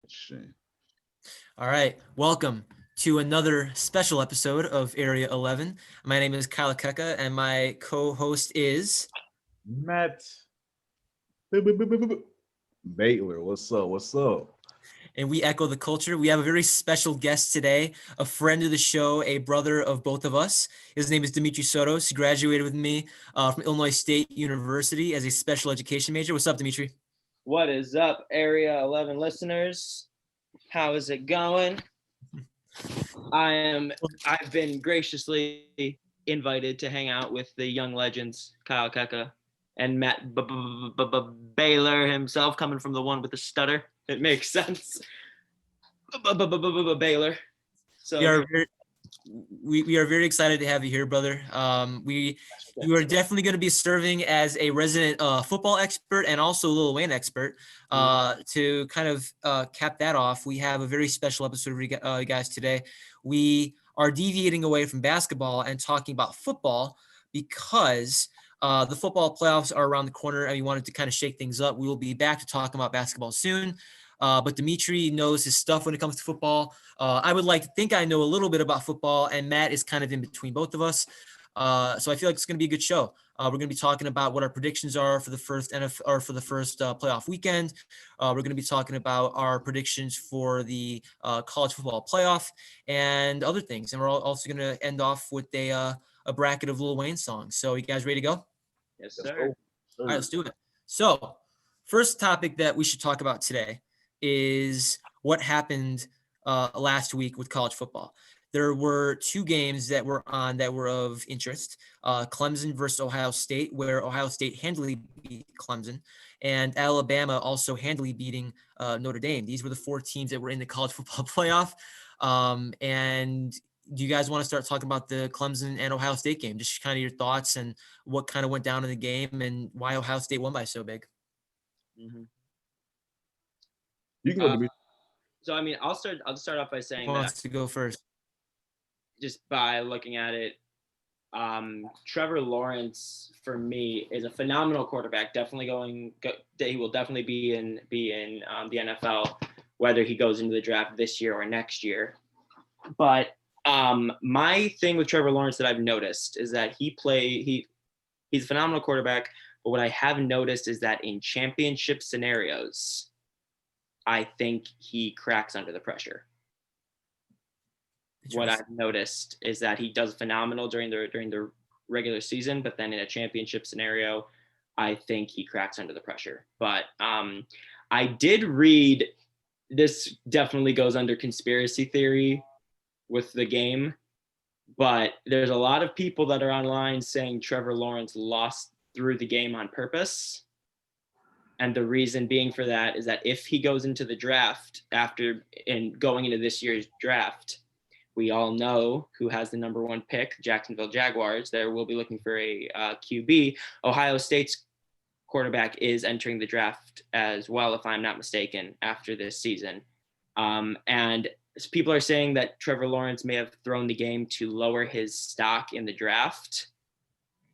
Shame. All right, welcome to another special episode of Area 11. My name is Kyle Keka, and my co-host is. Matt Baylor, what's up? What's up? And we echo the culture. We have a very special guest today, a friend of the show, a brother of both of us. His name is Dimitri Sotos. He graduated with me from Illinois State University as a special education major. What's up, Dimitri? What is up, Area 11 listeners? How is it going? I've been graciously invited to hang out with the young legends, Kyle Keka and Matt Baylor himself, coming from the one with the stutter. It makes sense. Baylor. So We are very, we are very excited to have you here, brother. You are definitely going to be serving as a resident football expert and also Lil Wayne expert. To kind of cap that off, we have a very special episode for you guys today. We are deviating away from basketball and talking about football because the football playoffs are around the corner and we wanted to kind of shake things up. We will be back to talking about basketball soon. But Dimitri knows his stuff when it comes to football. I would like to think I know a little bit about football, and Matt is kind of in between both of us. So I feel like it's going to be a good show. We're going to be talking about what our predictions are for the first playoff weekend. We're going to be talking about our predictions for the college football playoff and other things. And we're also going to end off with a bracket of Lil Wayne songs. So you guys ready to go? yes, Let's sir. go. All right, let's do it. So, first topic that we should talk about today is what happened last week with college football. There were two games that were on that were of interest. Clemson versus Ohio State, where Ohio State handily beat Clemson, and Alabama also handily beating Notre Dame. These were the four teams that were in the college football playoff. And do you guys want to start talking about the Clemson and Ohio State game? Just kind of your thoughts and what kind of went down in the game and why Ohio State won by so big. Mm-hmm. You can go to me. So I mean, I'll start off by saying Who that wants to go first? just by looking at it, Trevor Lawrence for me is a phenomenal quarterback. He will definitely be in the NFL, whether he goes into the draft this year or next year. But my thing with Trevor Lawrence that I've noticed is that he's a phenomenal quarterback. But what I have noticed is that in championship scenarios, I think he cracks under the pressure. What I've noticed is that he does phenomenal during the regular season, but then in a championship scenario, I think he cracks under the pressure. But I did read, this definitely goes under conspiracy theory with the game, but there's a lot of people that are online saying Trevor Lawrence lost through the game on purpose. And the reason being for that is that if he goes into the draft going into this year's draft, we all know who has the number one pick, Jacksonville Jaguars. There will be looking for a QB. Ohio State's quarterback is entering the draft as well, if I'm not mistaken, after this season. And people are saying that Trevor Lawrence may have thrown the game to lower his stock in the draft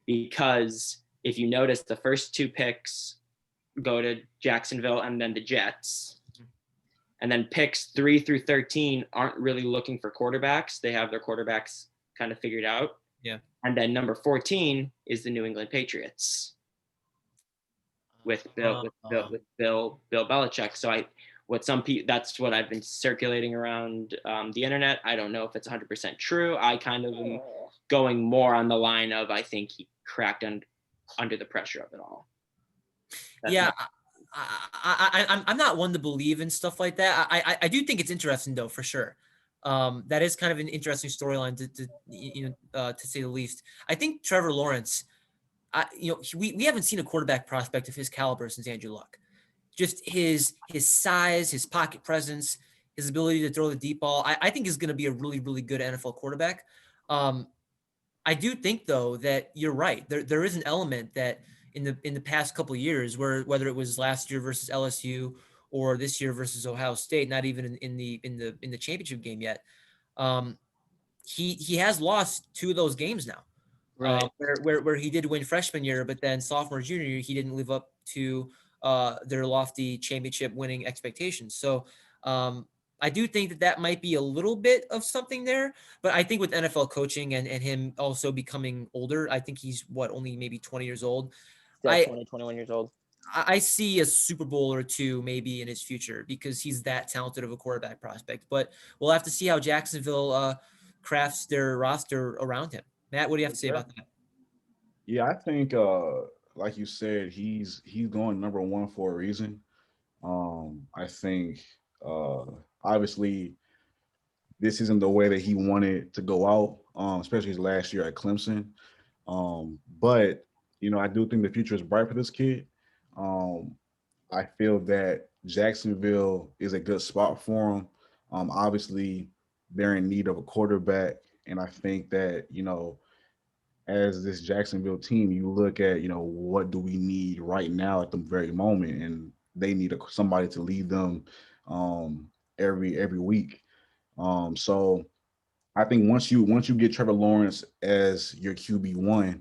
because if you notice, the first two picks go to Jacksonville and then the Jets. And then picks 3 through 13 aren't really looking for quarterbacks. They have their quarterbacks kind of figured out. Yeah. And then number 14 is the New England Patriots with Bill Belichick. So that's what I've been circulating around the internet. I don't know if it's 100% true. I kind of am going more on the line of I think he cracked under the pressure of it all. I'm not one to believe in stuff like that. I do think it's interesting though, for sure. That is kind of an interesting storyline to say the least. I think Trevor Lawrence, we haven't seen a quarterback prospect of his caliber since Andrew Luck. Just his size, his pocket presence, his ability to throw the deep ball. I think is going to be a really, really good NFL quarterback. I do think though that you're right. There is an element that in the past couple of years, whether it was last year versus LSU or this year versus Ohio State, not even in the championship game yet, he has lost two of those games now. Right. Where he did win freshman year, but then sophomore, junior year, he didn't live up to their lofty championship winning expectations. So I do think that might be a little bit of something there, but I think with NFL coaching and him also becoming older, I think he's only maybe 20 years old. He's I 20, 21 years old. I see a Super Bowl or two maybe in his future because he's that talented of a quarterback prospect. But we'll have to see how Jacksonville crafts their roster around him. Matt, what do you have to say about that? Yeah, I think like you said, he's going number one for a reason. I think obviously this isn't the way that he wanted to go out, especially his last year at Clemson. But I do think the future is bright for this kid. I feel that Jacksonville is a good spot for him. Obviously, they're in need of a quarterback, and I think that as this Jacksonville team, you look at what do we need right now at the very moment, and they need somebody to lead them every week. So I think once you get Trevor Lawrence as your QB1,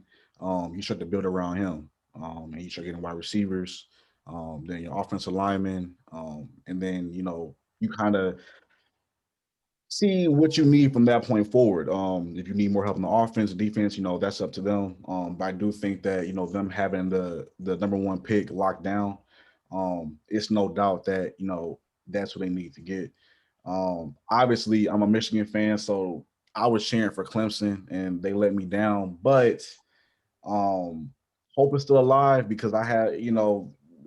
you start to build around him, and you start getting wide receivers, then your offensive linemen, and then you kind of see what you need from that point forward. If you need more help in the offense, defense, that's up to them. But I do think that them having the number one pick locked down, it's no doubt that that's what they need to get. Obviously, I'm a Michigan fan, so I was cheering for Clemson, and they let me down. But hope is still alive because I had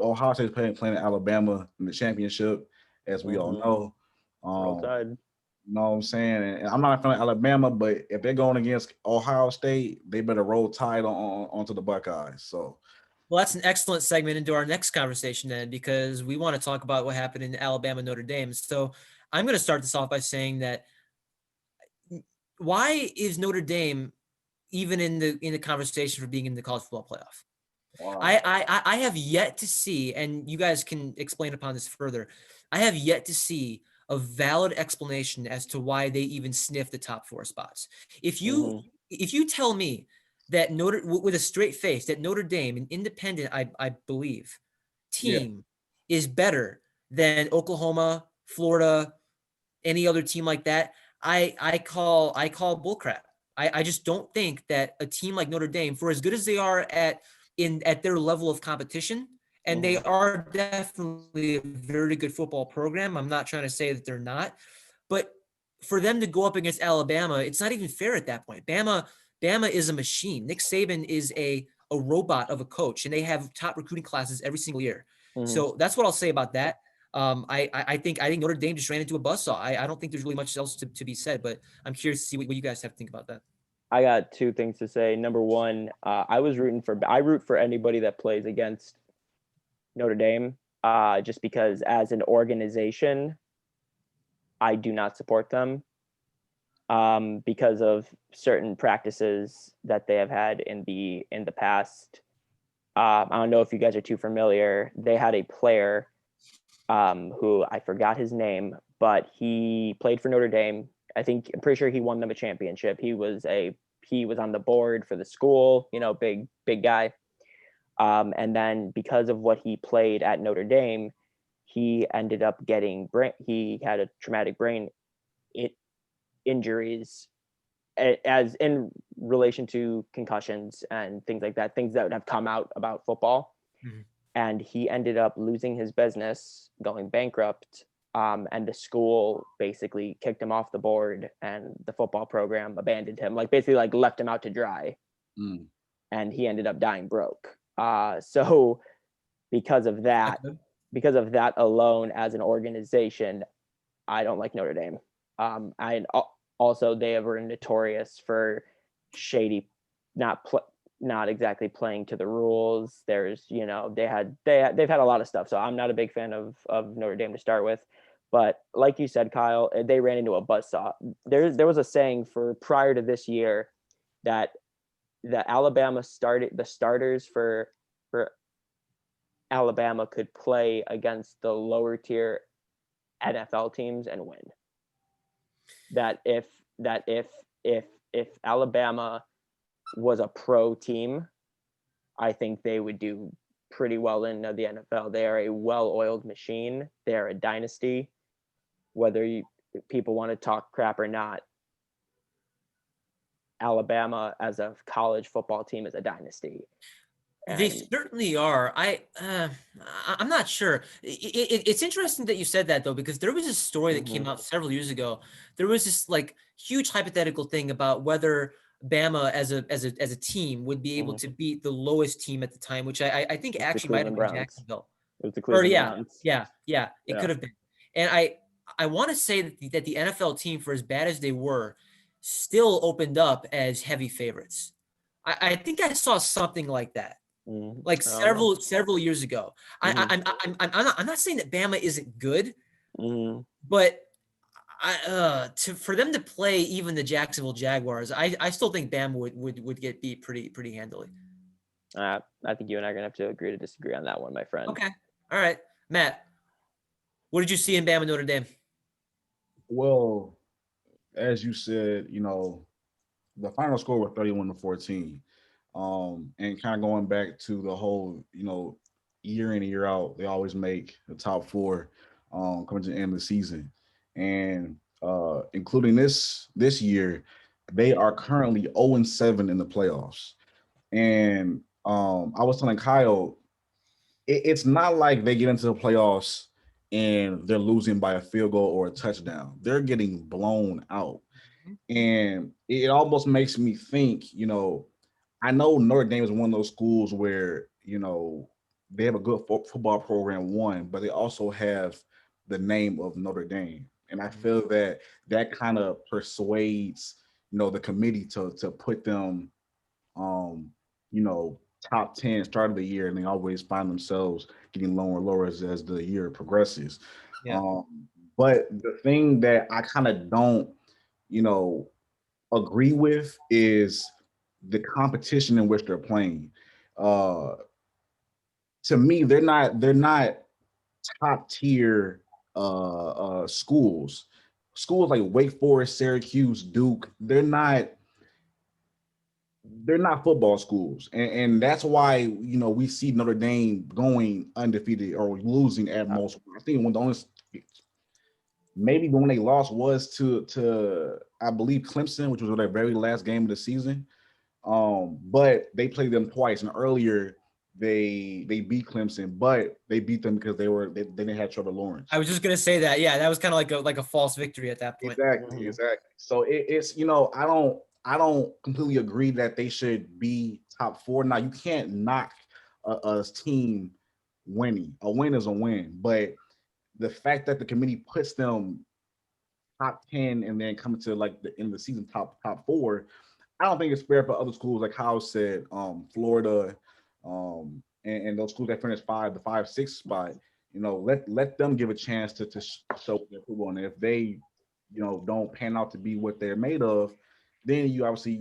Ohio State's playing Alabama in the championship, as we all know. Roll Tide. You know what I'm saying? And I'm not a fan of Alabama, but if they're going against Ohio State, they better roll Tide onto the Buckeyes. So, well, that's an excellent segment into our next conversation then, because we want to talk about what happened in Alabama, Notre Dame. So I'm going to start this off by saying that why is Notre Dame even in the conversation for being in the college football playoff? wow. I have yet to see, and you guys can explain upon this further. I have yet to see a valid explanation as to why they even sniff the top four spots. If you tell me that with a straight face that Notre Dame, an independent, I believe, team is better than Oklahoma, Florida, any other team like that, I call bullcrap. I just don't think that a team like Notre Dame, for as good as they are at their level of competition, and they are definitely a very good football program. I'm not trying to say that they're not, but for them to go up against Alabama, it's not even fair at that point. Bama is a machine. Nick Saban is a robot of a coach, and they have top recruiting classes every single year. So that's what I'll say about that. I think Notre Dame just ran into a buzzsaw. I don't think there's really much else to be said, but I'm curious to see what you guys have to think about that. I got two things to say. Number one, I root for anybody that plays against Notre Dame, just because as an organization, I do not support them because of certain practices that they have had in the past. I don't know if you guys are too familiar. They had a player who I forgot his name, but he played for Notre Dame. I'm pretty sure he won them a championship. He was on the board for the school, big guy. And then because of what he played at Notre Dame, he ended up he had a traumatic brain injuries as in relation to concussions and things like that, things that would have come out about football. Mm-hmm. And he ended up losing his business, going bankrupt. And the school basically kicked him off the board, and the football program abandoned him, basically left him out to dry. And he ended up dying broke. So because of that alone, as an organization, I don't like Notre Dame. Also, they were notorious for shady, not exactly playing to the rules. There's, they've had a lot of stuff. So I'm not a big fan of Notre Dame to start with. But like you said, Kyle, they ran into a buzzsaw. There was a saying for prior to this year that Alabama starters for Alabama could play against the lower tier NFL teams and win. That if Alabama was a pro team, I think they would do pretty well in the NFL. They are a well-oiled machine. They are a dynasty. whether people want to talk crap or not, Alabama as a college football team is a dynasty. They And certainly are. I'm not sure. It's interesting that you said that though, because there was a story that came out several years ago. There was this like huge hypothetical thing about whether Bama as a team would be able to beat the lowest team at the time, which I think actually might have Cleveland been Browns. Jacksonville. It was the Or Cleveland Browns. yeah, it Yeah. could have been. And I want to say that the NFL team, for as bad as they were, still opened up as heavy favorites. I think I saw something like that, like several years ago. I'm not saying that Bama isn't good, but for them to play even the Jacksonville Jaguars, I still think Bama would get beat pretty handily. I think you and I are gonna have to agree to disagree on that one, my friend. Okay, all right, Matt. What did you see in Bama Notre Dame? Well, as you said, the final score was 31-14. And kind of going back to the whole, year in and year out, they always make the top four coming to the end of the season. And including this year, they are currently 0-7 in the playoffs. And I was telling Kyle, it's not like they get into the playoffs and they're losing by a field goal or a touchdown. They're getting blown out. And it almost makes me think, I know Notre Dame is one of those schools where, they have a good football program, one, but they also have the name of Notre Dame. And I feel that kind of persuades, the committee to put them, top 10 start of the year, and they always find themselves getting lower and lower as the year progresses. Yeah. But the thing that I kind of don't, agree with is the competition in which they're playing. To me, they're not top tier schools. Schools like Wake Forest, Syracuse, Duke, they're not football schools. And that's why, we see Notre Dame going undefeated or losing at most. I think maybe when they lost was to I believe Clemson, which was their very last game of the season. But they played them twice, and earlier they beat Clemson, but they beat them because they didn't have Trevor Lawrence. I was just gonna say that. Yeah, that was kind of like a false victory at that point. Exactly. So it's I don't completely agree that they should be top four. Now you can't knock a team winning. A win is a win, but the fact that the committee puts them top 10 and then coming to like the end of the season top four, I don't think it's fair for other schools like Kyle said, Florida, and those schools that finished the 5-6 spot. Let them give a chance to show their football, and if they don't pan out to be what they're made of, then you obviously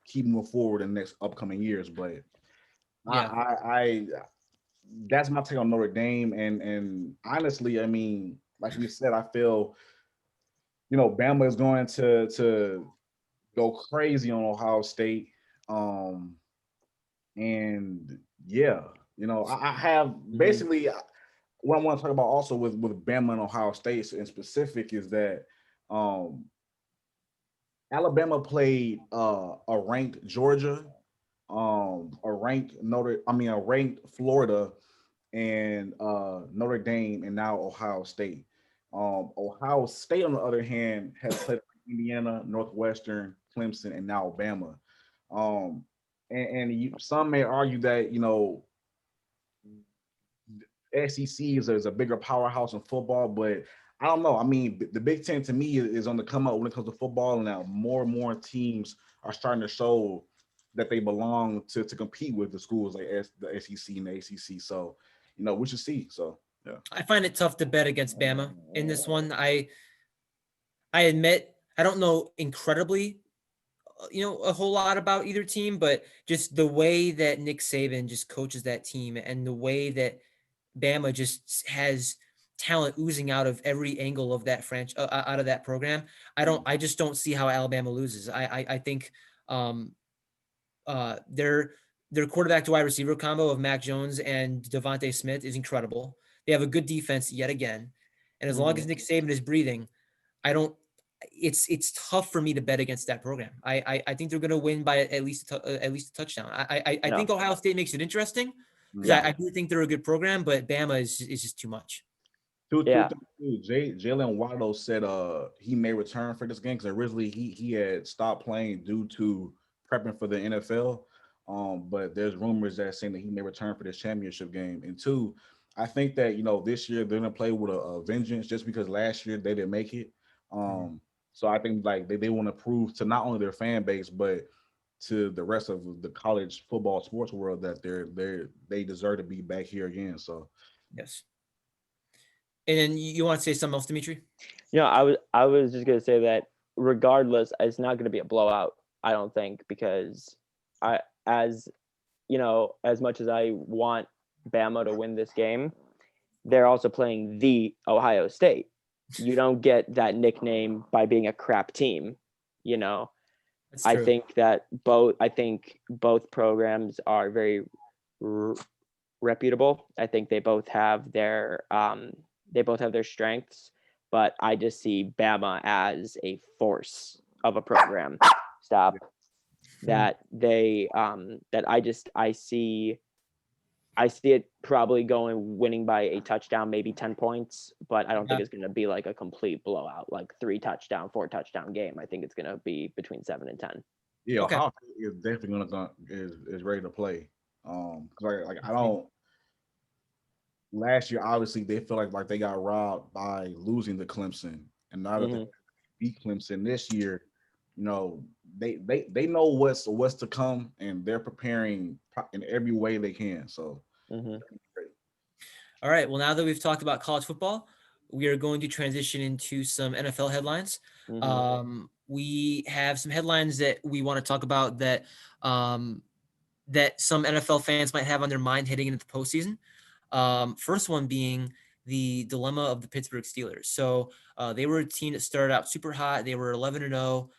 keep moving forward in the next upcoming years. But Yeah. I that's my take on Notre Dame, and honestly, I mean, like we said, I feel Bama is going to go crazy on Ohio State. And yeah, I have basically what I want to talk about also with Bama and Ohio State in specific is that Alabama played a ranked Georgia, a ranked Florida, and Notre Dame, and now Ohio State. Ohio State, on the other hand, has played Indiana, Northwestern, Clemson, and now Alabama. Some may argue that SEC is a bigger powerhouse in football, but I don't know. I mean, the Big Ten to me is on the come up when it comes to football, and now more and more teams are starting to show that they belong to compete with the schools like the SEC and the ACC. So, we should see. So, yeah. I find it tough to bet against Bama in this one. I admit I don't know incredibly, a whole lot about either team, but just the way that Nick Saban just coaches that team and the way that Bama just has talent oozing out of every angle of that out of that program. I just don't see how Alabama loses. I think their quarterback to wide receiver combo of Mac Jones and Devontae Smith is incredible. They have a good defense yet again. And as long as Nick Saban is breathing, I don't. It's tough for me to bet against that program. I think they're going to win by at least a touchdown. I think Ohio State makes it interesting because Yeah. I do think they're a good program, but Bama is just too much. Two Yeah. things too. Jalen Waddle said he may return for this game because originally he had stopped playing due to prepping for the NFL. But there's rumors that saying that he may return for this championship game. And two, I think that this year they're gonna play with a vengeance just because last year they didn't make it. So I think like they want to prove to not only their fan base but to the rest of the college football sports world that they deserve to be back here again. So Yes. And then you want to say something else, Dimitri? I was just gonna say that regardless, it's not gonna be a blowout. I don't think, because as much as I want Bama to win this game, they're also playing the Ohio State. You don't get that nickname by being a crap team. That's I true. think both programs are very reputable. I think they both have their strengths, but I just see Bama as a force of a program. Stop. That I see it probably winning by a touchdown, maybe 10 points, but I don't think it's going to be like a complete blowout, like 4 touchdown game. I think it's going to be between 7 and 10. yeah, Okay. Ohio State is definitely is ready to play. Like I don't. Last year, obviously, they feel like they got robbed by losing to Clemson, and now that they beat Clemson this year, they know what's to come, and they're preparing in every way they can. So, All right. Well, now that we've talked about college football, we are going to transition into some NFL headlines. We have some headlines that we want to talk about that that some NFL fans might have on their mind heading into the postseason. First one being the dilemma of the Pittsburgh Steelers. So they were a team that started out super hot. They were 11-0.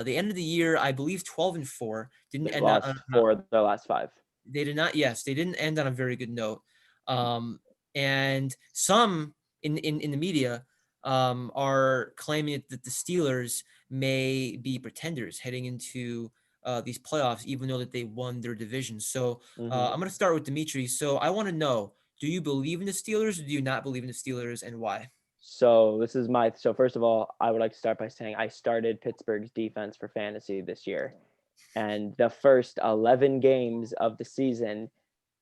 They ended the year, I believe, 12-4. Didn't end lost on 4 of their last 5. They did not. Yes, they didn't end on a very good note. And some in the media are claiming that the Steelers may be pretenders heading into these playoffs, even though that they won their division. So I'm going to start with Dimitri. So I want to know: do you believe in the Steelers, or do you not believe in the Steelers, and why? So first of all, I would like to start by saying I started Pittsburgh's defense for fantasy this year, and the first 11 games of the season,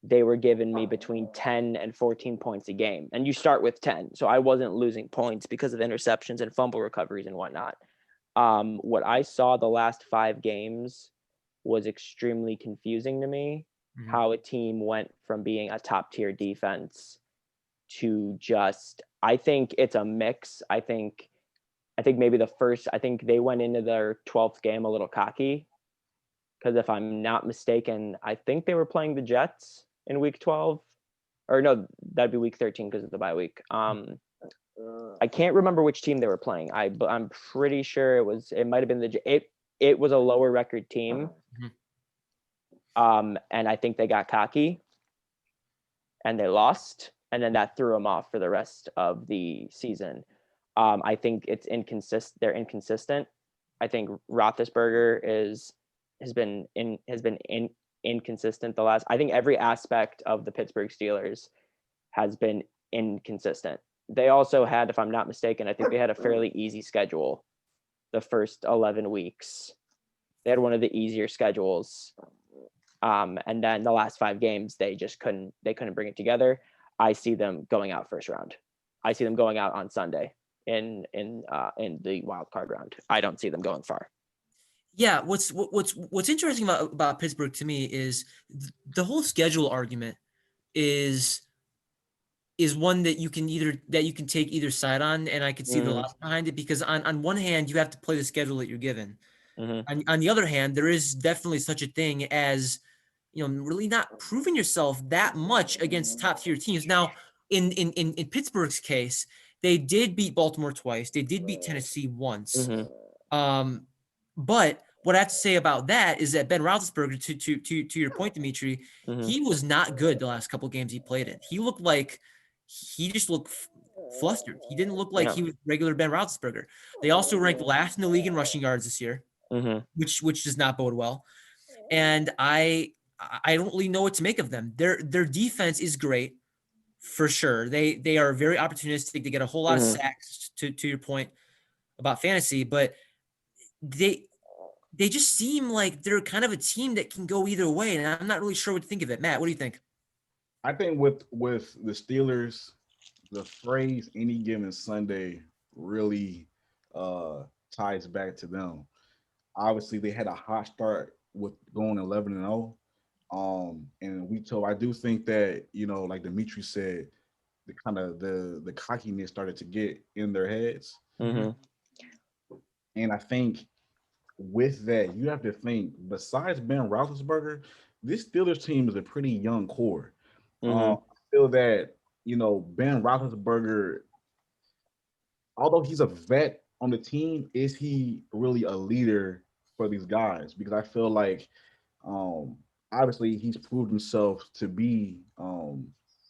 they were giving me between 10 and 14 points a game. And you start with 10. So I wasn't losing points because of interceptions and fumble recoveries and whatnot. What I saw the last 5 games was extremely confusing to me, how a team went from being a top tier defense to just, I think it's a mix. I think maybe I think they went into their 12th game a little cocky, because if I'm not mistaken, I think they were playing the Jets in week 12, or no, that'd be week 13 because of the bye week. I can't remember which team they were playing. I'm pretty sure it might have been it was a lower record team. And I think they got cocky and they lost, and then that threw them off for the rest of the season. I think it's inconsistent. They're inconsistent. I think Roethlisberger has been inconsistent I think every aspect of the Pittsburgh Steelers has been inconsistent. They also had, if I'm not mistaken, I think they had a fairly easy schedule the first 11 weeks. They had one of the easier schedules. And then the last 5 games, they couldn't bring it together. I see them going out first round. I see them going out on Sunday in the wild card round. I don't see them going far. Yeah, what's interesting about Pittsburgh to me is the whole schedule argument is one that you can take either side on, and I can see the logic behind it, because on one hand you have to play the schedule that you're given. On the other hand, there is definitely such a thing as really not proving yourself that much against top tier teams. Now, in Pittsburgh's case, they did beat Baltimore twice. They did beat Tennessee once. But what I have to say about that is that Ben Roethlisberger, to your point, Dimitri, he was not good the last couple of games he played in. He looked like he just looked flustered. He didn't look like Yeah. he was regular Ben Roethlisberger. They also ranked last in the league in rushing yards this year, which does not bode well. And I don't really know what to make of them. Their defense is great for sure. They are very opportunistic. They get a whole lot of sacks to your point about fantasy, but they just seem like they're kind of a team that can go either way. And I'm not really sure what to think of it. Matt, what do you think? I think with the Steelers, the phrase "any given Sunday" really ties back to them. Obviously, they had a hot start with going 11-0. And I do think that, like Dimitri said, the kind of the cockiness started to get in their heads. Mm-hmm. And I think with that, you have to think, besides Ben Roethlisberger, this Steelers team is a pretty young core. I feel that, Ben Roethlisberger, although he's a vet on the team, is he really a leader for these guys? Because I feel like, obviously, he's proved himself to be,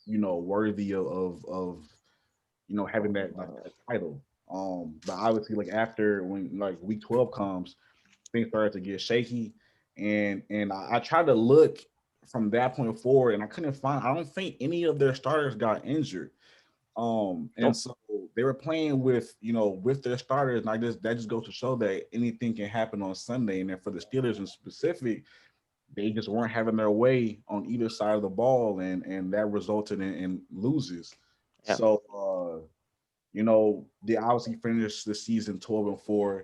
worthy of having that like that title. But obviously, like after when like week 12 comes, things started to get shaky, and I tried to look from that point forward, and I couldn't find. I don't think any of their starters got injured. And so they were playing with their starters, and that just goes to show that anything can happen on Sunday. And then for the Steelers in specific, they just weren't having their way on either side of the ball, and that resulted in loses. Yeah. So they obviously finished the season 12-4,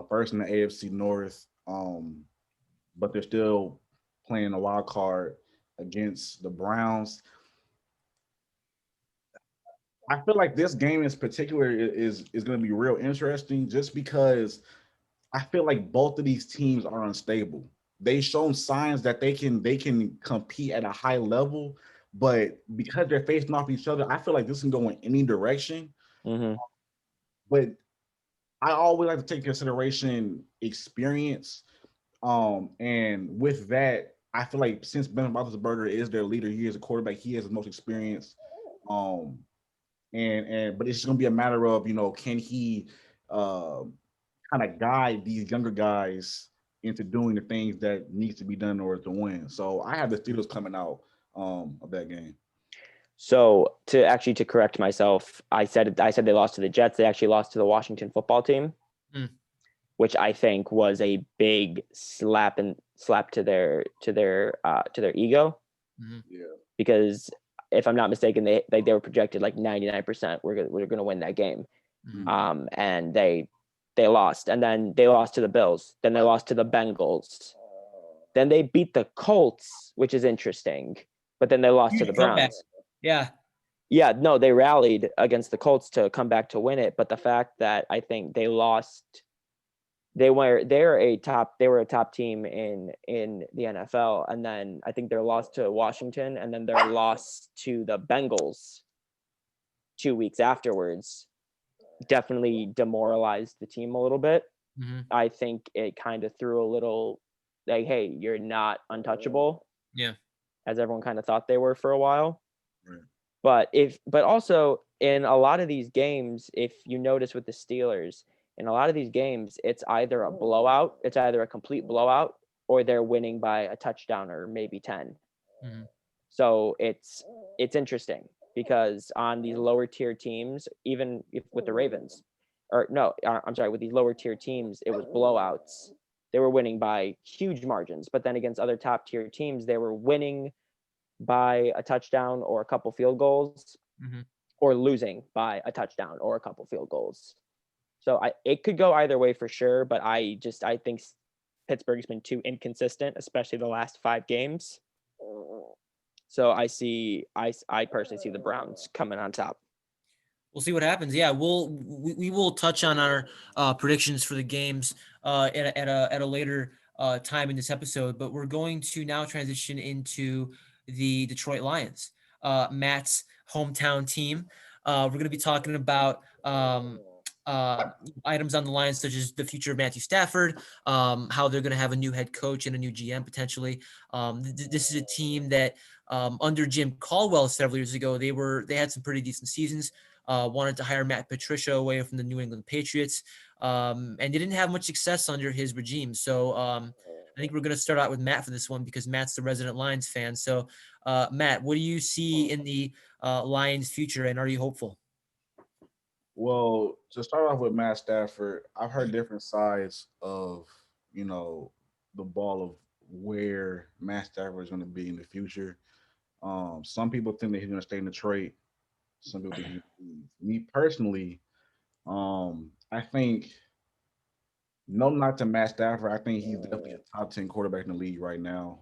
first in the AFC North. But they're still playing a wild card against the Browns. I feel like this game in particular is going to be real interesting, just because I feel like both of these teams are unstable. They've shown signs that they can compete at a high level, but because they're facing off each other, I feel like this can go in any direction. But I always like to take consideration experience. And with that, I feel like since Ben Roethlisberger is their leader, he is a quarterback, he has the most experience. But it's just gonna be a matter of, can he kind of guide these younger guys into doing the things that needs to be done in order to win. So I have the Steelers coming out of that game. So to correct myself, I said they lost to the Jets. They actually lost to the Washington football team, which I think was a big slap to their ego. Yeah. Because if I'm not mistaken, they were projected like 99% we're gonna win that game. And they lost, and then they lost to the Bills, then they lost to the Bengals, then they beat the Colts, which is interesting, but then they lost to the Browns. Yeah, no, they rallied against the Colts to come back to win it, but the fact that I think they lost, they were a top team in the NFL, and then I think their loss to Washington, and then their loss to the Bengals 2 weeks afterwards definitely demoralized the team a little bit. I think it kind of threw a little like, hey, you're not untouchable. Yeah. As everyone kind of thought they were for a while. Right. But also in a lot of these games, if you notice with the Steelers, in a lot of these games, it's either a blowout, it's either a complete blowout, or they're winning by a touchdown or maybe 10. So it's interesting, because on these lower tier teams, even if with the Ravens, with these lower tier teams, it was blowouts. They were winning by huge margins, but then against other top tier teams, they were winning by a touchdown or a couple field goals, or losing by a touchdown or a couple field goals. So it could go either way for sure, but I think Pittsburgh's been too inconsistent, especially the last 5 games. So I personally see the Browns coming on top. We'll see what happens. Yeah, we will touch on our predictions for the games at a later time in this episode, but we're going to now transition into the Detroit Lions, Matt's hometown team. We're going to be talking about items on the line, such as the future of Matthew Stafford, how they're going to have a new head coach and a new GM potentially. This is a team that under Jim Caldwell several years ago, they had some pretty decent seasons. wanted to hire Matt Patricia away from the New England Patriots, and didn't have much success under his regime. So I think we're going to start out with Matt for this one because Matt's the resident Lions fan. So Matt, what do you see in the Lions' future, and are you hopeful? Well, to start off with Matt Stafford, I've heard different sides of, the ball of where Matt Stafford is going to be in the future. Some people think that he's going to stay in Detroit. Some people think he's going to leave. Me personally, I think no knock to Matt Stafford. I think he's definitely a top 10 quarterback in the league right now.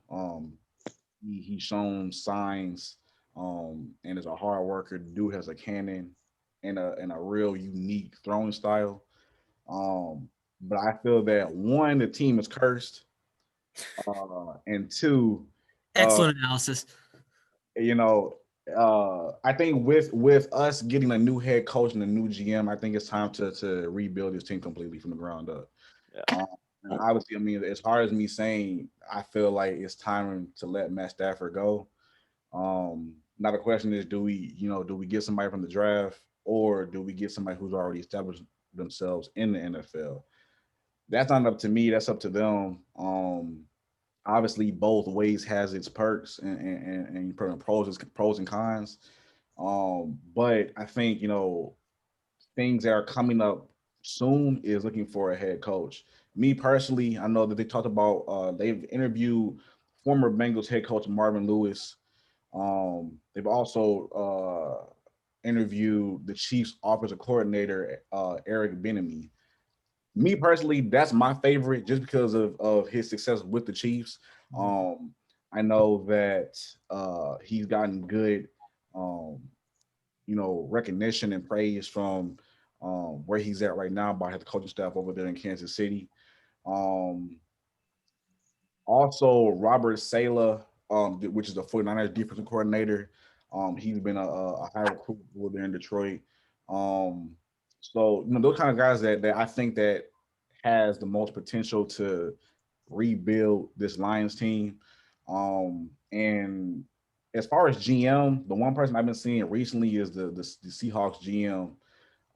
He's shown signs, and is a hard worker. Dude has a cannon and a real unique throwing style. But I feel that one, the team is cursed, and two, uh, Excellent analysis. you know, I think with us getting a new head coach and a new GM, I think it's time to rebuild this team completely from the ground up. Yeah. And obviously, I mean, as hard as me saying, I feel like it's time to let Matt Stafford go. Now the question is, do we get somebody from the draft, or do we get somebody who's already established themselves in the NFL? That's not up to me. That's up to them. Obviously, both ways has its perks and pros and cons. But I think things that are coming up soon is looking for a head coach. Me personally, I know that they talked about they've interviewed former Bengals head coach Marvin Lewis. They've also interviewed the Chiefs offensive coordinator Eric Bieniemy. Me personally, that's my favorite just because of his success with the Chiefs. I know that he's gotten good, um, recognition and praise from where he's at right now by his coaching staff over there in Kansas City. Um, Also, Robert Sala, which is the 49ers defensive coordinator. He's been a high recruit over there in Detroit. Um, so those kind of guys that I think that has the most potential to rebuild this Lions team. And as far as GM, the one person I've been seeing recently is the Seahawks GM.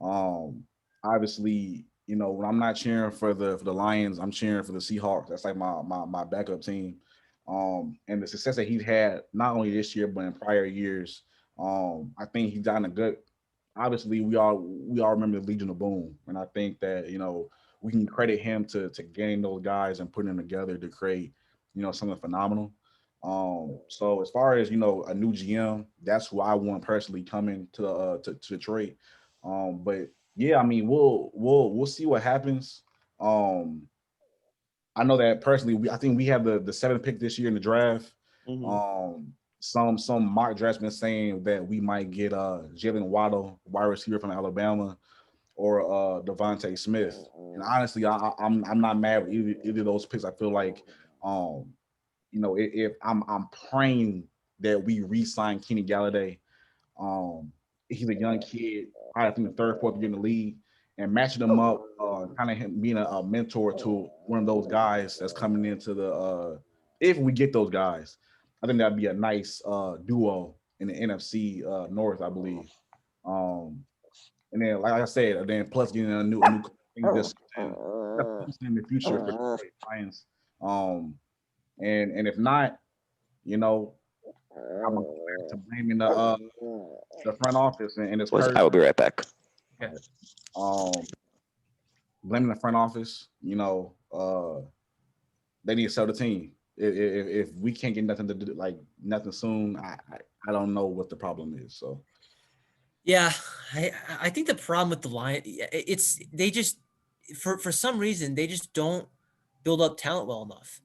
Um, Obviously, when I'm not cheering for the Lions, I'm cheering for the Seahawks. That's like my backup team. And the success that he's had not only this year but in prior years, I think he's done a good. Obviously, we all remember the Legion of Boom, and I think that we can credit him to getting those guys and putting them together to create something phenomenal. So as far as a new GM, that's who I want personally coming to Detroit. But yeah, I mean, we'll see what happens. Um, I know that personally, I think we have the seventh pick this year in the draft. Mhm. Some mock drafts been saying that we might get Jalen Waddle, wide receiver from Alabama, or Devontae Smith. And honestly, I'm not mad with either of those picks. I feel like, if I'm praying that we re-sign Kenny Galladay. Um, he's a young kid, probably I think the third, fourth year in the league, and matching him up, kind of him being a mentor to one of those guys that's coming into the. If we get those guys, I think that'd be a nice duo in the NFC North, I believe. Um, and then, like I said, then plus getting a new thing just in the future for the Lions. Um, and if not, you know, I'm back to blaming the front office and its curse. I will be right back. Okay. Blaming the front office. They need to sell the team. If we can't get nothing to do, like nothing soon, I don't know what the problem is. So Yeah, I think the problem with the Lions, it's they just for some reason they just don't build up talent well enough.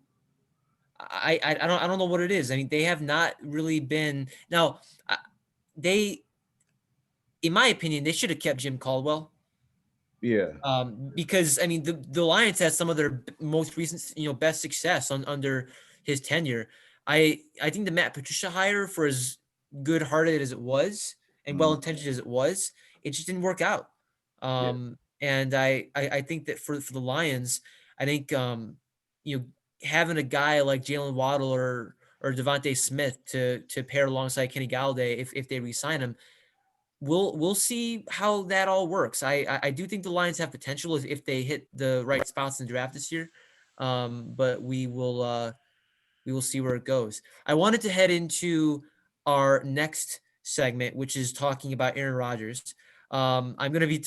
I don't know what it is. I mean, they have not really been now. They, in my opinion, they should have kept Jim Caldwell. yeah, Because I mean, the Lions had some of their most recent, best success under his tenure. I think the Matt Patricia hire, for as good-hearted as it was and well-intentioned as it was, it just didn't work out. And I think that for the Lions, I think having a guy like Jalen Waddle or Devontae Smith to pair alongside Kenny Galladay if they re-sign him, we'll see how that all works. I do think the Lions have potential if they hit the right spots in the draft this year. But we will see where it goes. I wanted to head into our next segment, which is talking about Aaron Rodgers. I'm going to be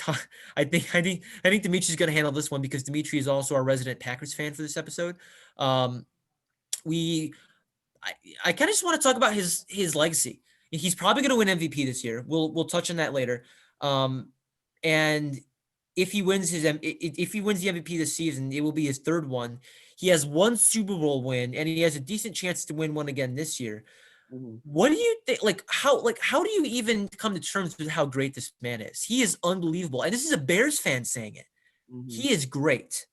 I think Dimitri's going to handle this one because Dimitri is also our resident Packers fan for this episode. We I kind of just want to talk about his legacy. He's probably going to win MVP this year. We'll touch on that later. And if he wins the MVP this season, it will be his third one. He has one Super Bowl win, and he has a decent chance to win one again this year. Mhm. What do you think? How do you even come to terms with how great this man is? He is unbelievable, and this is a Bears fan saying it. Mhm. He is great,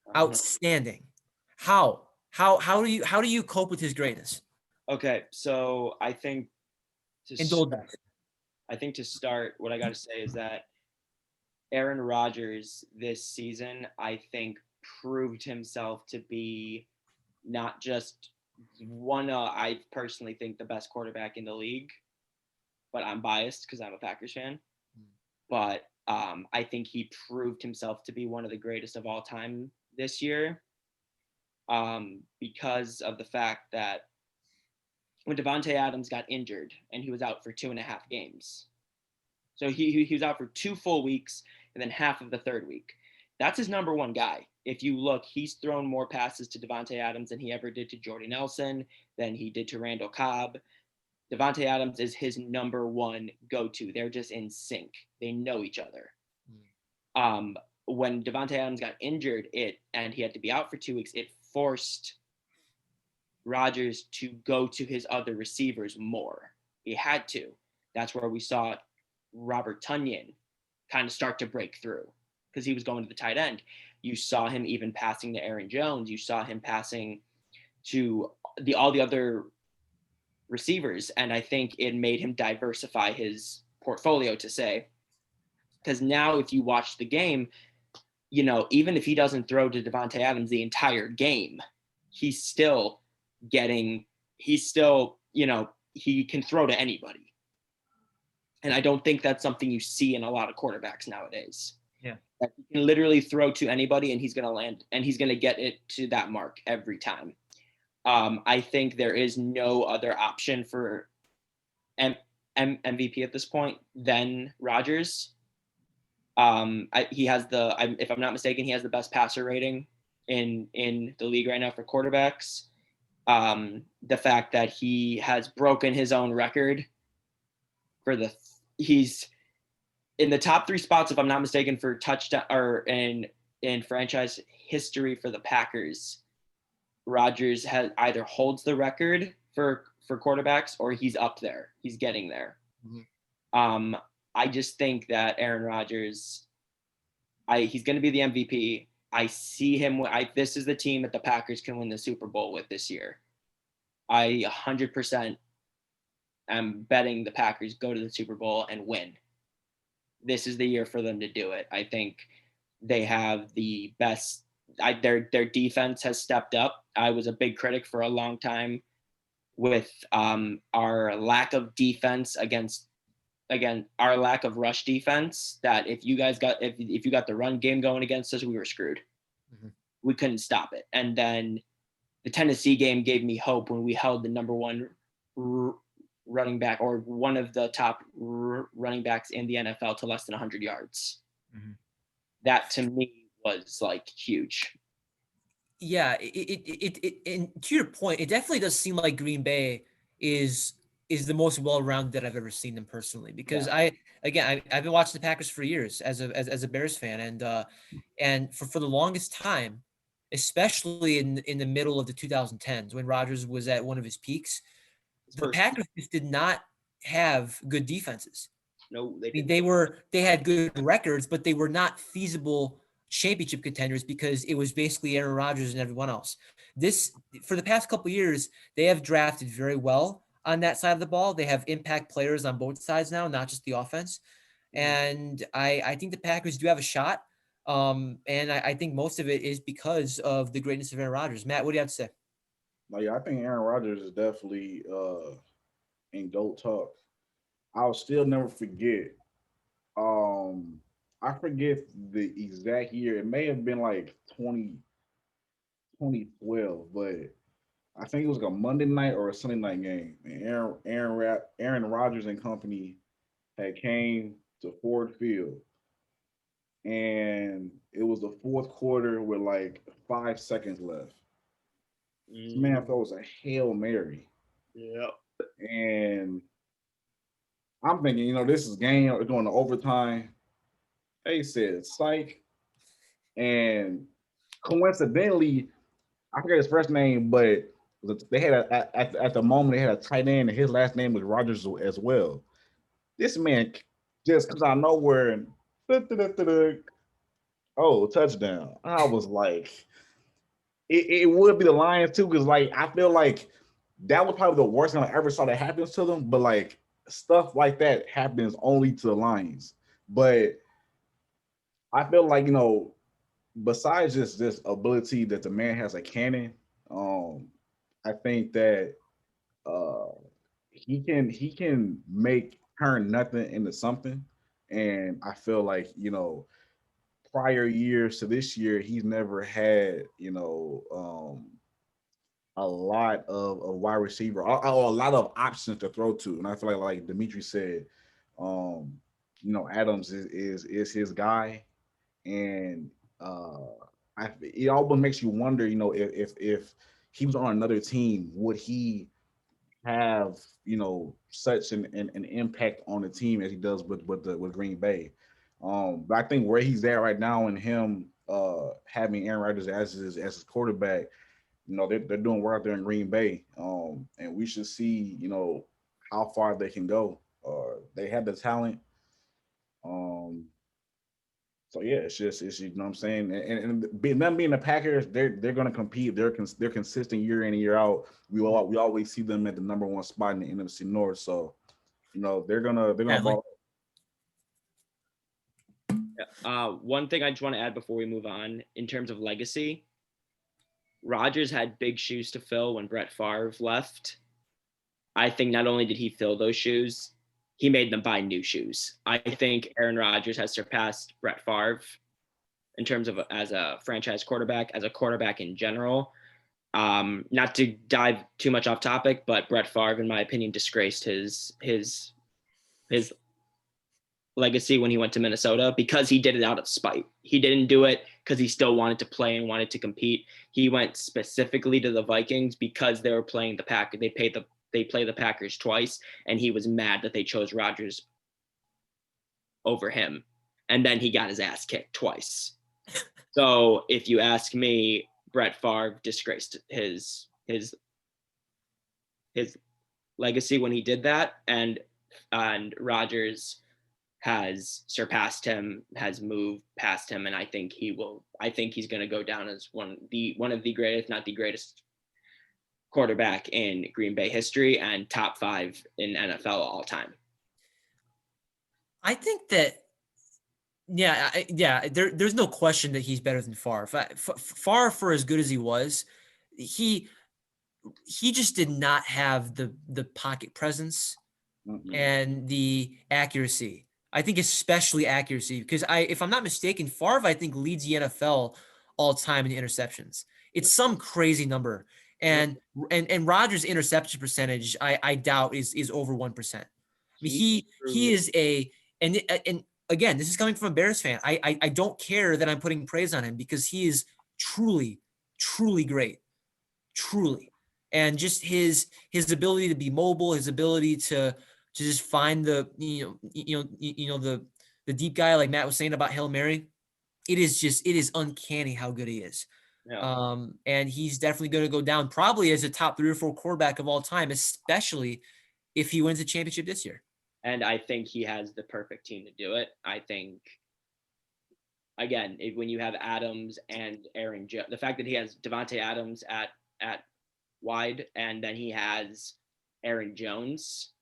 Uh-huh. outstanding. How do you cope with his greatness? Okay, so I think Indulge us. to start, what I got to say is that Aaron Rodgers this season, I think, proved himself to be not just one, I personally think the best quarterback in the league, but I'm biased because I'm a Packers fan. But I think he proved himself to be one of the greatest of all time this year, because of the fact that when Davante Adams got injured and he was out for 2.5 games. So he was out for 2 full weeks and then half of the third week. That's his number one guy. If you look, he's thrown more passes to Davante Adams than he ever did to Jordy Nelson, than he did to Randall Cobb. Davante Adams is his number one go-to. They're just in sync. They know each other. When Davante Adams got injured, and he had to be out for 2 weeks, it forced Rodgers to go to his other receivers more. He had to. That's where we saw Robert Tonyan kind of start to break through because he was going to the tight end. You saw him even passing to Aaron Jones. You saw him passing to all the other receivers. And I think it made him diversify his portfolio, to say, because now if you watch the game, even if he doesn't throw to Davante Adams the entire game, he's still, he can throw to anybody. And I don't think that's something you see in a lot of quarterbacks nowadays. Yeah. That he can literally throw to anybody and he's going to land and he's going to get it to that mark every time. I think there is no other option for MVP at this point than Rodgers. He has if I'm not mistaken, he has the best passer rating in the league right now for quarterbacks. The fact that he has broken his own record he's in the top 3 spots, if I'm not mistaken, for touchdown or in franchise history for the Packers. Rodgers has either holds the record for quarterbacks or he's up there. He's getting there. Mm-hmm. I just think that Aaron Rodgers, he's going to be the MVP. I see him. This is the team that the Packers can win the Super Bowl with this year. I 100% am betting the Packers go to the Super Bowl and win. This is the year for them to do it. I think they have the best. Their defense has stepped up. I was a big critic for a long time with our lack of defense our lack of rush defense. That if you got the run game going against us, we were screwed. Mm-hmm. We couldn't stop it. And then the Tennessee game gave me hope when we held the number one running back or one of the top running backs in the NFL to less than 100 yards. Mm-hmm. That to me was huge. Yeah, it and to your point, it definitely does seem like Green Bay is the most well-rounded I've ever seen them personally, because I've been watching the Packers for years as a Bears fan, and for the longest time, especially in the middle of the 2010s when Rodgers was at one of his peaks, the Packers just did not have good defenses. No, they didn't. They had good records, but they were not feasible championship contenders because it was basically Aaron Rodgers and everyone else. For the past couple of years, they have drafted very well on that side of the ball. They have impact players on both sides now, not just the offense. And I think the Packers do have a shot. And I think most of it is because of the greatness of Aaron Rodgers. Matt, what do you have to say? I think Aaron Rodgers is definitely in GOAT talk. I'll still never forget. I forget the exact year. It may have been like 2012, but I think it was like a Monday night or a Sunday night game. And Aaron Rodgers and company had came to Ford Field, and it was the fourth quarter with like 5 seconds left. This man throws a Hail Mary. Yeah. And I'm thinking, this is game, we're going to overtime. They said psych. And coincidentally, I forget his first name, but they had at the moment they had a tight end, and his last name was Rodgers as well. This man just comes out of nowhere and oh, touchdown. I was like, it would be the Lions too, because like I feel like that was probably the worst thing I ever saw that happens to them. But like stuff like that happens only to the Lions. But I feel like besides just this ability that the man has a cannon, I think that uh, he can make turn nothing into something, and I feel like prior years to this year, he's never had a lot of wide receiver, or a lot of options to throw to, and I feel like Dimitri said, um, Adams is his guy, and it almost makes you wonder, if he was on another team, would he have such an impact on the team as he does with Green Bay? But I think where he's at right now, and him having Aaron Rodgers as his quarterback, they're doing work out there in Green Bay, and we should see how far they can go. They have the talent. Um, so yeah, it's what I'm saying, and them being the Packers, they're going to compete. They're consistent year in and year out. We always see them at the number one spot in the NFC North. So they're gonna ball. One thing I just want to add before we move on, in terms of legacy, Rodgers had big shoes to fill when Brett Favre left. I think not only did he fill those shoes, he made them buy new shoes. I think Aaron Rodgers has surpassed Brett Favre in terms of as a franchise quarterback, as a quarterback in general. Not to dive too much off topic, but Brett Favre, in my opinion, disgraced his legacy when he went to Minnesota, because he did it out of spite. He didn't do it because he still wanted to play and wanted to compete. He went specifically to the Vikings because they were playing the Packers. They play the Packers twice, and he was mad that they chose Rodgers over him. And then he got his ass kicked twice. So if you ask me, Brett Favre disgraced his legacy when he did that, and Rodgers has surpassed him, has moved past him, and I think he's going to go down as one of the greatest, if not the greatest, quarterback in Green Bay history, and top 5 in NFL all time. I think that, there's no question that he's better than Favre. Favre, for as good as he was, he just did not have the pocket presence and the accuracy. I think especially accuracy, because if I'm not mistaken, Favre, I think, leads the NFL all time in interceptions. It's some crazy number. And Rodgers' interception percentage, I doubt is over 1%. I mean, he is and again, this is coming from a Bears fan. I don't care that I'm putting praise on him, because he is truly, truly great, truly. And just his ability to be mobile, his ability to just find the deep guy, like Matt was saying about Hail Mary. It is uncanny how good he is. Yeah. And he's definitely going to go down probably as a top 3 or 4 quarterback of all time, especially if he wins the championship this year. And I think he has the perfect team to do it. I think, again, when you have Adams and Aaron Jones, the fact that he has Devontae Adams at wide, and then he has Aaron Jones,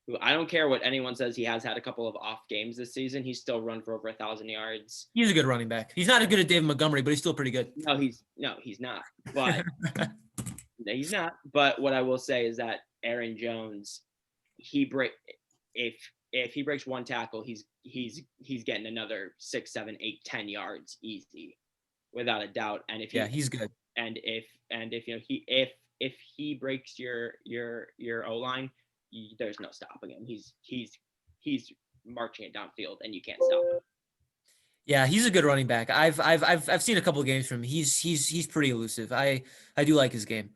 who, I don't care what anyone says, he has had a couple of off games this season. He's still run for over 1,000 yards. He's a good running back. He's not as good as David Montgomery, but he's still pretty good. No, he's not. But he's not. But what I will say is that Aaron Jones, if he breaks one tackle, he's getting another 6, 7, 8, 10 yards easy, without a doubt. And if he's good. And if if he breaks your O line, there's no stopping him. He's marching it downfield, and you can't stop him. Yeah, he's a good running back. I've seen a couple of games from him. He's pretty elusive. I do like his game.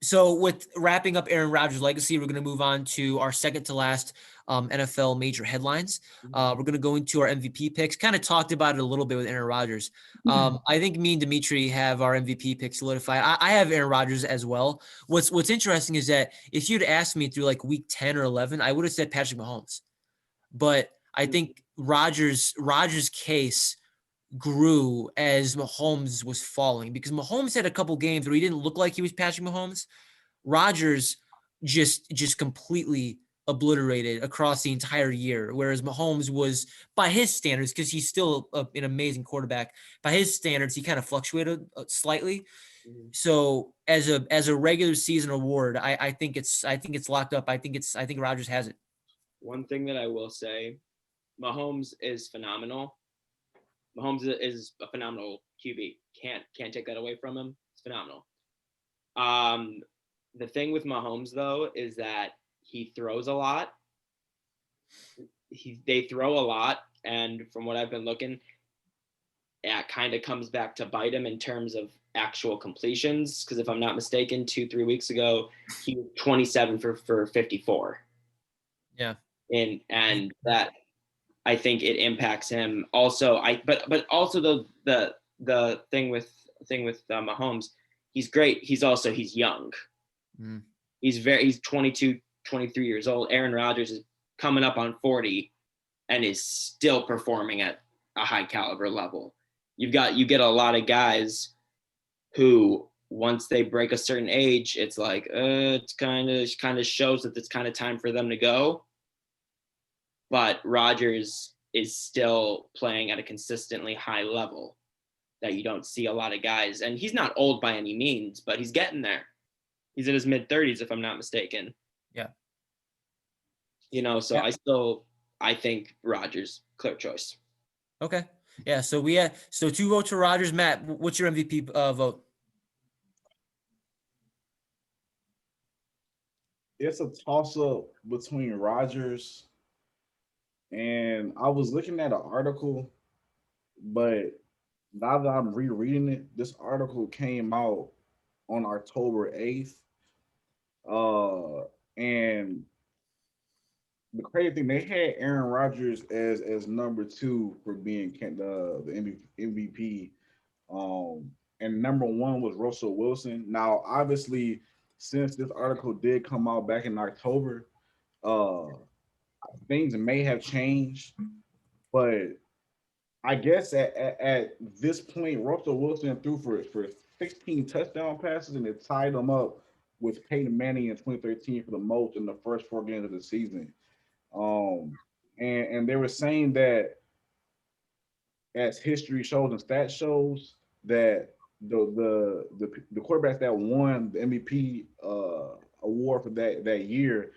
So with wrapping up Aaron Rodgers' legacy, we're going to move on to our second to last NFL major headlines. We're going to go into our MVP picks. Kind of talked about it a little bit with Aaron Rodgers. I think me and Dimitri have our MVP picks solidified. I have Aaron Rodgers as well. What's interesting is that if you'd asked me through like week 10 or 11, I would have said Patrick Mahomes. But I think Rodgers' case grew as Mahomes was falling, because Mahomes had a couple games where he didn't look like he was Patrick Mahomes. Rodgers just completely obliterated across the entire year, whereas Mahomes was, by his standards, because he's still an amazing quarterback, by his standards, he kind of fluctuated slightly. So as a regular season award, I think it's locked up. I think Rodgers has it. One thing that I will say, Mahomes is phenomenal. Mahomes is a phenomenal QB. Can't take that away from him. It's phenomenal. The thing with Mahomes, though, is that he throws a lot. They throw a lot, and from what I've been looking, it kind of comes back to bite him in terms of actual completions. Because if I'm not mistaken, 2-3 weeks ago, he was 27 for 54. Yeah. And that, I think it impacts him also. But also the thing with Mahomes, he's great. He's young. He's 22, 23 years old. Aaron Rodgers is coming up on 40 and is still performing at a high caliber level. You get a lot of guys who, once they break a certain age, it's like it's kind of shows that it's kind of time for them to go. But Rodgers is still playing at a consistently high level that you don't see a lot of guys. And he's not old by any means, but he's getting there. He's in his mid-30s, if I'm not mistaken. Yeah. So yeah. I think Rodgers, clear choice. Okay. Yeah. So 2 votes for Rodgers. Matt, what's your MVP vote? It's a toss-up between Rodgers and I was looking at an article, but now that I'm rereading it, this article came out on October 8th. And the crazy thing, they had Aaron Rodgers as number 2 for being the MVP. And number 1 was Russell Wilson. Now, obviously, since this article did come out back in October, things may have changed, but I guess at this point, Russell Wilson threw for 16 touchdown passes, and it tied him up with Peyton Manning in 2013 for the most in the first 4 games of the season. And they were saying that, as history shows and stats shows, that the quarterbacks that won the MVP award for that year,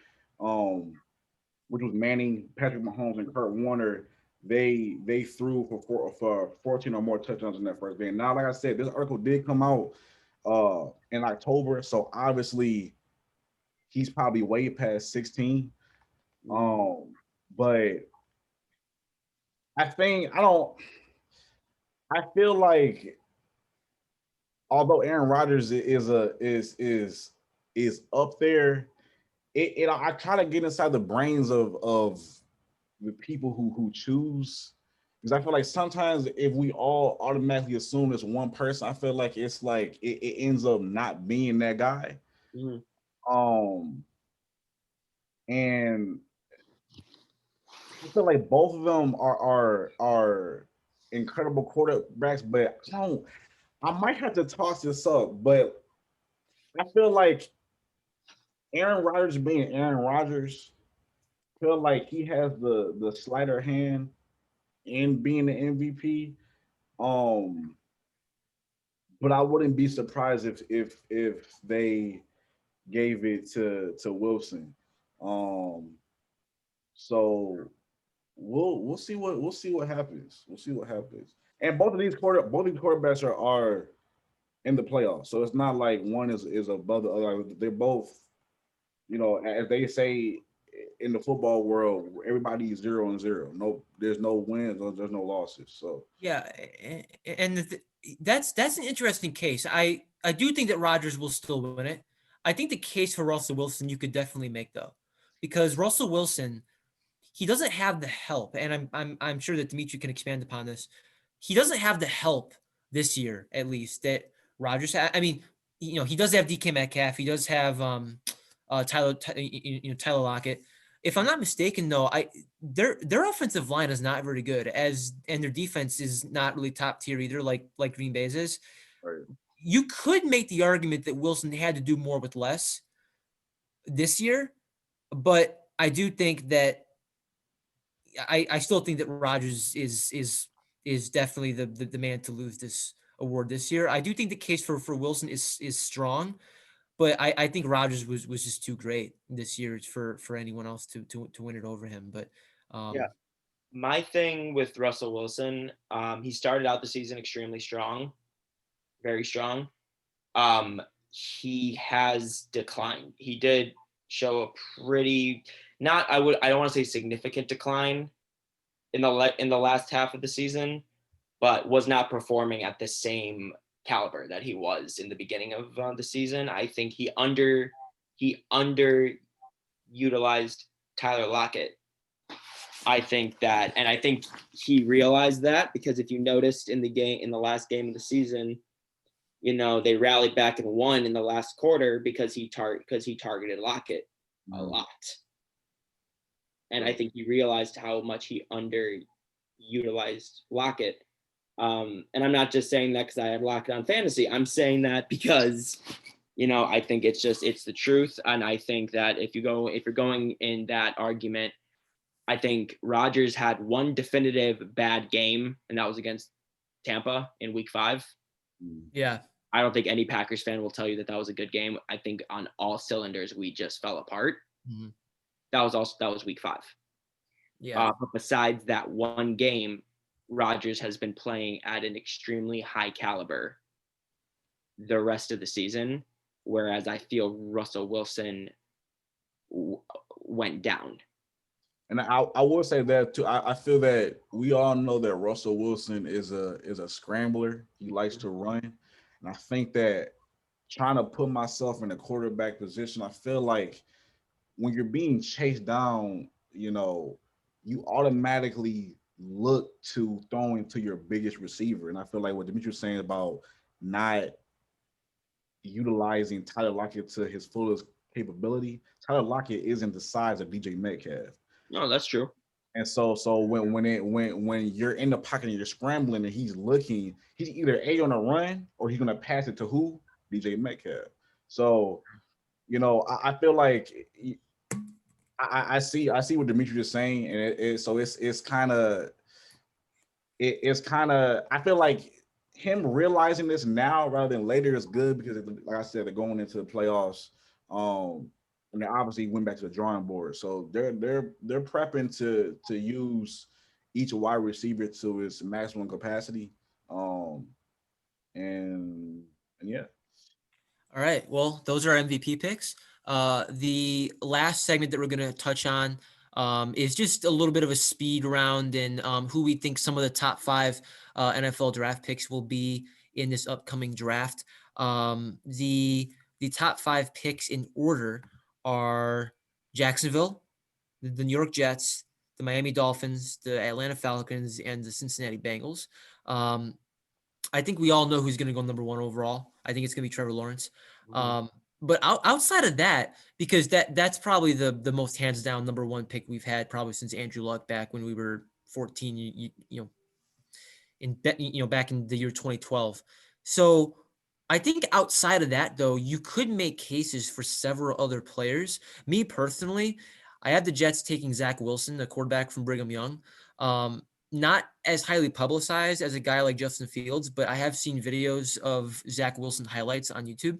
which was Manning, Patrick Mahomes, and Kurt Warner, they threw for 14 or more touchdowns in that first game. Now, like I said, this article did come out in October, so obviously he's probably way past 16. But I feel like, although Aaron Rodgers is up there, I kind of get inside the brains of the people who choose, because I feel like sometimes if we all automatically assume it's one person, I feel like it's like it ends up not being that guy. And I feel like both of them are incredible quarterbacks, but I might have to toss this up, but I feel like Aaron Rodgers being Aaron Rodgers, feel like he has the slighter hand in being the MVP. But I wouldn't be surprised if they gave it to Wilson. So we'll see what happens. We'll see what happens. And both of these quarterbacks are in the playoffs. So it's not like one is above the other. They're both, as they say in the football world, everybody is 0-0. No, there's no wins, there's no losses. So Yeah, and that's an interesting case. I do think that Rodgers will still win it. I think the case for Russell Wilson you could definitely make though, because Russell Wilson, he doesn't have the help, and I'm sure that Dimitri can expand upon this. He doesn't have the help this year, at least, that Rodgers had. I mean, he does have DK Metcalf. He does have Tyler Lockett. If I'm not mistaken, though, their offensive line is not very good, and their defense is not really top tier either, like Green Bay's is. right. You could make the argument that Wilson had to do more with less this year, but I do think that I still think that Rodgers is definitely the man to lose this award this year. I do think the case for Wilson is strong, but I think Rodgers was just too great this year for anyone else to win it over him. But Yeah. My thing with Russell Wilson, he started out the season extremely strong, very strong. He has declined. He did show a pretty I don't want to say significant decline in the last half of the season, but was not performing at the same caliber that he was in the beginning of the season. I think he underutilized Tyler Lockett. I think he realized that, because if you noticed in the last game of the season, they rallied back and won in the last quarter because he targeted Lockett a lot. And I think he realized how much he underutilized Lockett. And I'm not just saying that because I have Lockett on fantasy. I'm saying that because, I think it's the truth. And I think that if you're going in that argument, I think Rodgers had one definitive bad game, and that was against Tampa in Week 5. yeah, I don't think any Packers fan will tell you that was a good game. I think on all cylinders, we just fell apart. Mhm. That was Week 5. Yeah. But besides that one game, Rodgers has been playing at an extremely high caliber the rest of the season, whereas I feel Russell Wilson went down. And I will say that too. I feel that we all know that Russell Wilson is a scrambler. He likes to run, and I think that trying to put myself in a quarterback position, I feel like when you're being chased down, you automatically look to throwing to your biggest receiver. And I feel like what Dimitri was saying about not utilizing Tyler Lockett to his fullest capability, Tyler Lockett isn't the size of DJ Metcalf. No, that's true. And so when you're in the pocket and you're scrambling and he's looking, he's either on a run or he's gonna pass it to who? DJ Metcalf. So, I feel like I see what Dimitri is saying, and it's kind of I feel like him realizing this now rather than later is good, because like I said, they're going into the playoffs. And they obviously went back to the drawing board. So they're prepping to use each wide receiver to its maximum capacity. And yeah. All right. Well, those are our MVP picks. The last segment that we're going to touch on is just a little bit of a speed round and who we think some of the top 5 NFL draft picks will be in this upcoming draft. The top 5 picks in order are Jacksonville, the New York Jets, the Miami Dolphins, the Atlanta Falcons, and the Cincinnati Bengals. I think we all know who's going to go number 1 overall. I think it's going to be Trevor Lawrence. But outside of that, because that's probably the most hands down number 1 pick we've had probably since Andrew Luck back when we were 14, back in the year 2012. So I think outside of that, though, you could make cases for several other players. Me personally, I have the Jets taking Zach Wilson, the quarterback from Brigham Young. Not as highly publicized as a guy like Justin Fields, but I have seen videos of Zach Wilson highlights on YouTube,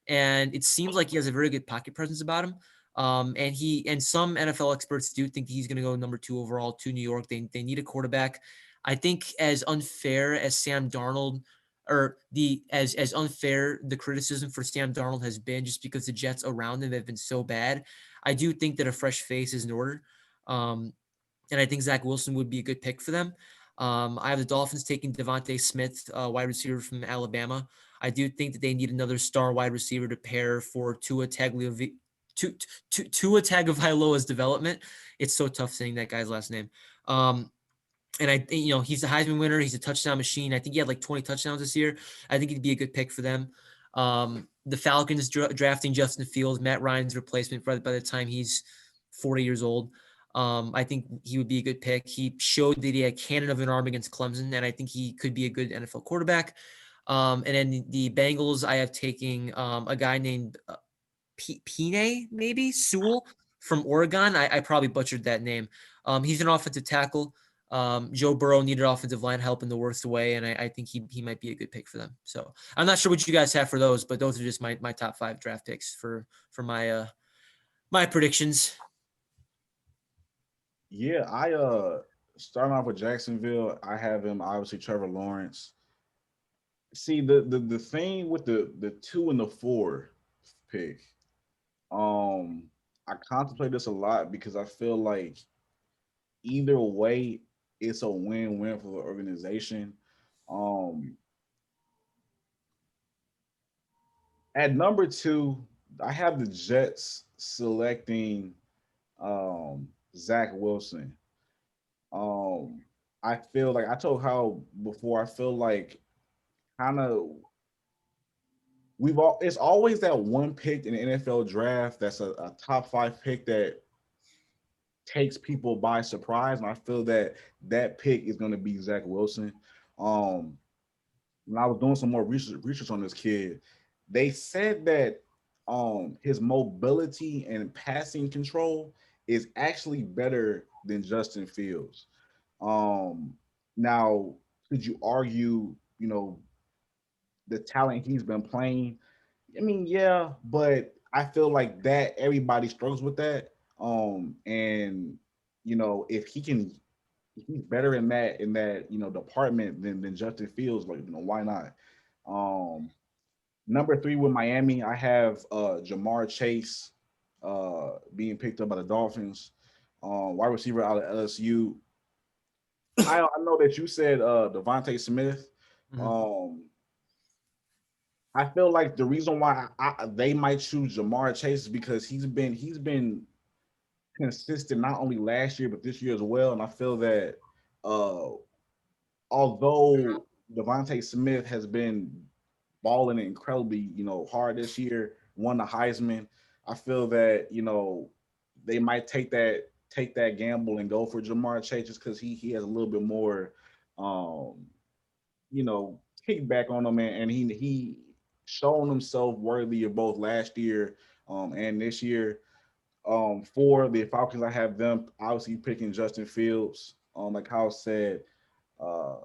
and it seems like he has a very good pocket presence about him. And some NFL experts do think he's going to go number 2 overall to New York. They need a quarterback. I think as unfair as Sam Darnold as unfair the criticism for Sam Darnold has been, just because the Jets around him have been so bad, I do think that a fresh face is in order. And I think Zach Wilson would be a good pick for them. I have the Dolphins taking Devontae Smith, wide receiver from Alabama. I do think that they need another star wide receiver to pair for Tua Tagovailoa's development. It's so tough saying that guy's last name. And I think, he's a Heisman winner. He's a touchdown machine. I think he had like 20 touchdowns this year. I think he'd be a good pick for them. The Falcons drafting Justin Fields, Matt Ryan's replacement by the time he's 40 years old. I think he would be a good pick. He showed that he had a cannon of an arm against Clemson, and I think he could be a good NFL quarterback. And then the Bengals, I have taking a guy named Pine, maybe Sewell from Oregon. I probably butchered that name. He's an offensive tackle. Joe Burrow needed offensive line help in the worst way, and I think he might be a good pick for them. So I'm not sure what you guys have for those, but those are just my top 5 draft picks for my my predictions. Yeah, I starting off with Jacksonville, I have him obviously Trevor Lawrence. See, the thing with the 2 and the 4 pick, I contemplate this a lot because I feel like either way it's a win-win for the organization. Um at number 2, I have the Jets selecting Zach Wilson. Um, I feel like I told how before. I feel like kind of it's always that one pick in the NFL draft that's a top 5 pick that takes people by surprise, and I feel that that pick is going to be Zach Wilson. Um, when I was doing some more research on this kid, they said that his mobility and passing control is actually better than Justin Fields. Um, Now, could you argue, the talent he's been playing? I mean, yeah, but I feel like that everybody struggles with that. And if he's better in that department than Justin Fields, like, why not? Um, Number 3 with Miami, I have Jamar Chase being picked up by the Dolphins, wide receiver out of LSU. I know that you said Devontae Smith. Mhm. I feel like the reason why they might choose Jamar Chase is because he's been consistent not only last year but this year as well, and I feel that uh, although Devontae Smith has been balling incredibly, hard this year, won the Heisman, I feel that they might take that gamble and go for Jamar Chase just because he has a little bit more, um, kickback on him, and he shown himself worthy of both last year and this year. For the Falcons, I have them obviously picking Justin Fields, like Kyle said, uh,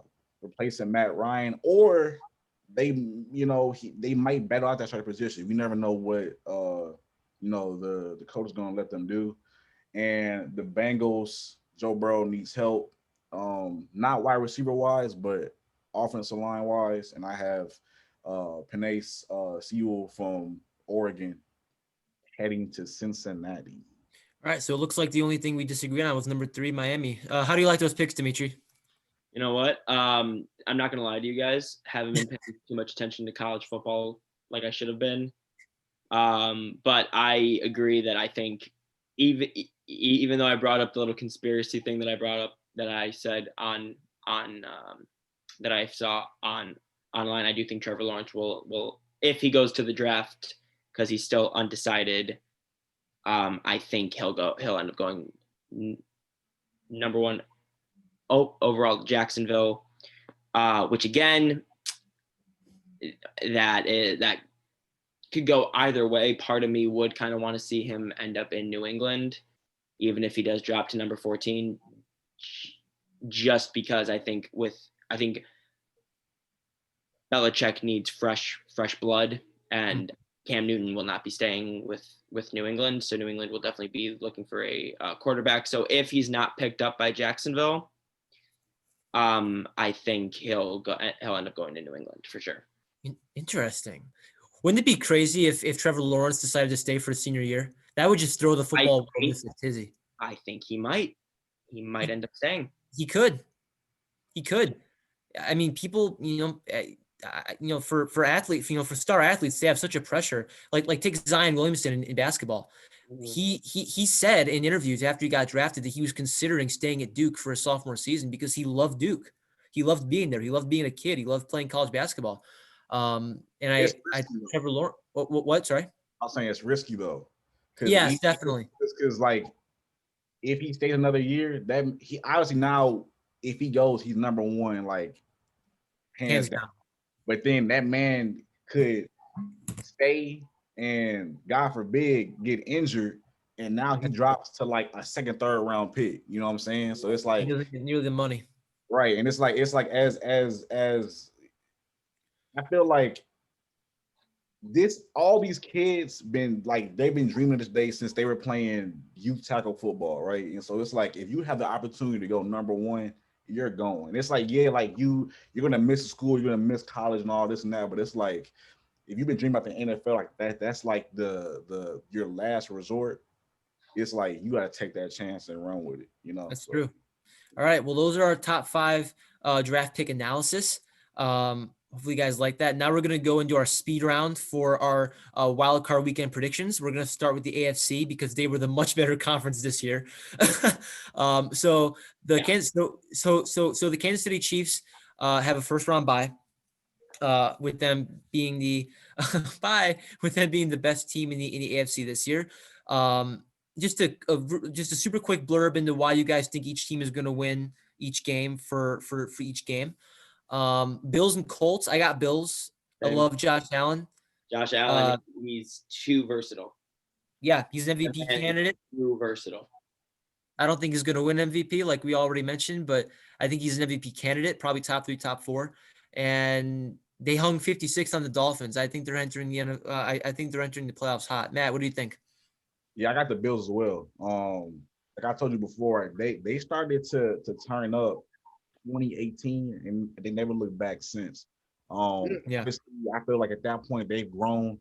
replacing Matt Ryan, or they might battle out that starting position. We never know what the coach is going to let them do. And the Bengals, Joe Burrow needs help, not wide receiver wise, but offensive line wise. And I have Penei Sewell from Oregon heading to Cincinnati. All right, so it looks like the only thing we disagree on was number 3, Miami. How do you like those picks, Dimitri? You know what? I'm not gonna lie to you guys. Haven't been paying too much attention to college football like I should have been. But I agree that I think even though I brought up the little conspiracy thing that I brought up that I said on that I saw online, I do think Trevor Lawrence will if he goes to the draft because he's still undecided. I think he'll end up going number 1 overall Jacksonville, which again that could go either way. Part of me would kind of want to see him end up in New England, even if he does drop to number 14, just because I think Belichick needs fresh blood, and Cam Newton will not be staying with New England, so New England will definitely be looking for a quarterback. So if he's not picked up by Jacksonville, I think he'll end up going to New England for sure. Interesting. Wouldn't it be crazy if Trevor Lawrence decided to stay for his senior year? That would just throw the football world into a tizzy. I think he might end up staying. He could. I mean, people, for athletes, for star athletes, they have such a pressure. Like take Zion Williamson in basketball. He said in interviews after he got drafted that he was considering staying at Duke for his sophomore season because he loved Duke. He loved being there. He loved being a kid. He loved playing college basketball. Trevor Lawrence. What? Sorry. I'm saying it's risky though. Yes, definitely. Because like, if he stays another year, that he obviously now, if he goes, he's number one, like hands down. But then that man could stay and God forbid get injured, and now he drops to like a second, third round pick. You know what I'm saying? So it's like near the money, right? And it's like as I feel like all these kids they've been dreaming of this day since they were playing youth tackle football, right? And so it's like, if you have the opportunity to go number one, you're going. It's like, yeah, like you're gonna miss school, you're gonna miss college and all this and that, but it's like, if you've been dreaming about the NFL like that's like the your last resort. It's like you got to take that chance and run with it. That's true. All right, well, those are our top 5 draft pick analysis. Hopefully you guys like that. Now we're going to go into our speed round for our wild card weekend predictions. We're going to start with the AFC because they were the much better conference this year. So the Kansas City Chiefs have a first round bye, with them being the best team in the AFC this year. Just a super quick blurb into why you guys think each team is going to win each game for each game. Bills and Colts. I got Bills. I love Josh Allen. He's too versatile. Yeah, he's an MVP candidate. Too versatile. I don't think he's going to win MVP like we already mentioned, but I think he's an MVP candidate, probably top 3, top 4. And they hung 56 on the Dolphins. I think they're entering the playoffs hot. Matt, what do you think? Yeah, I got the Bills as well. Like I told you before, they started to turn up 2018 and they never looked back since. Yeah. I feel like at that point they've grown.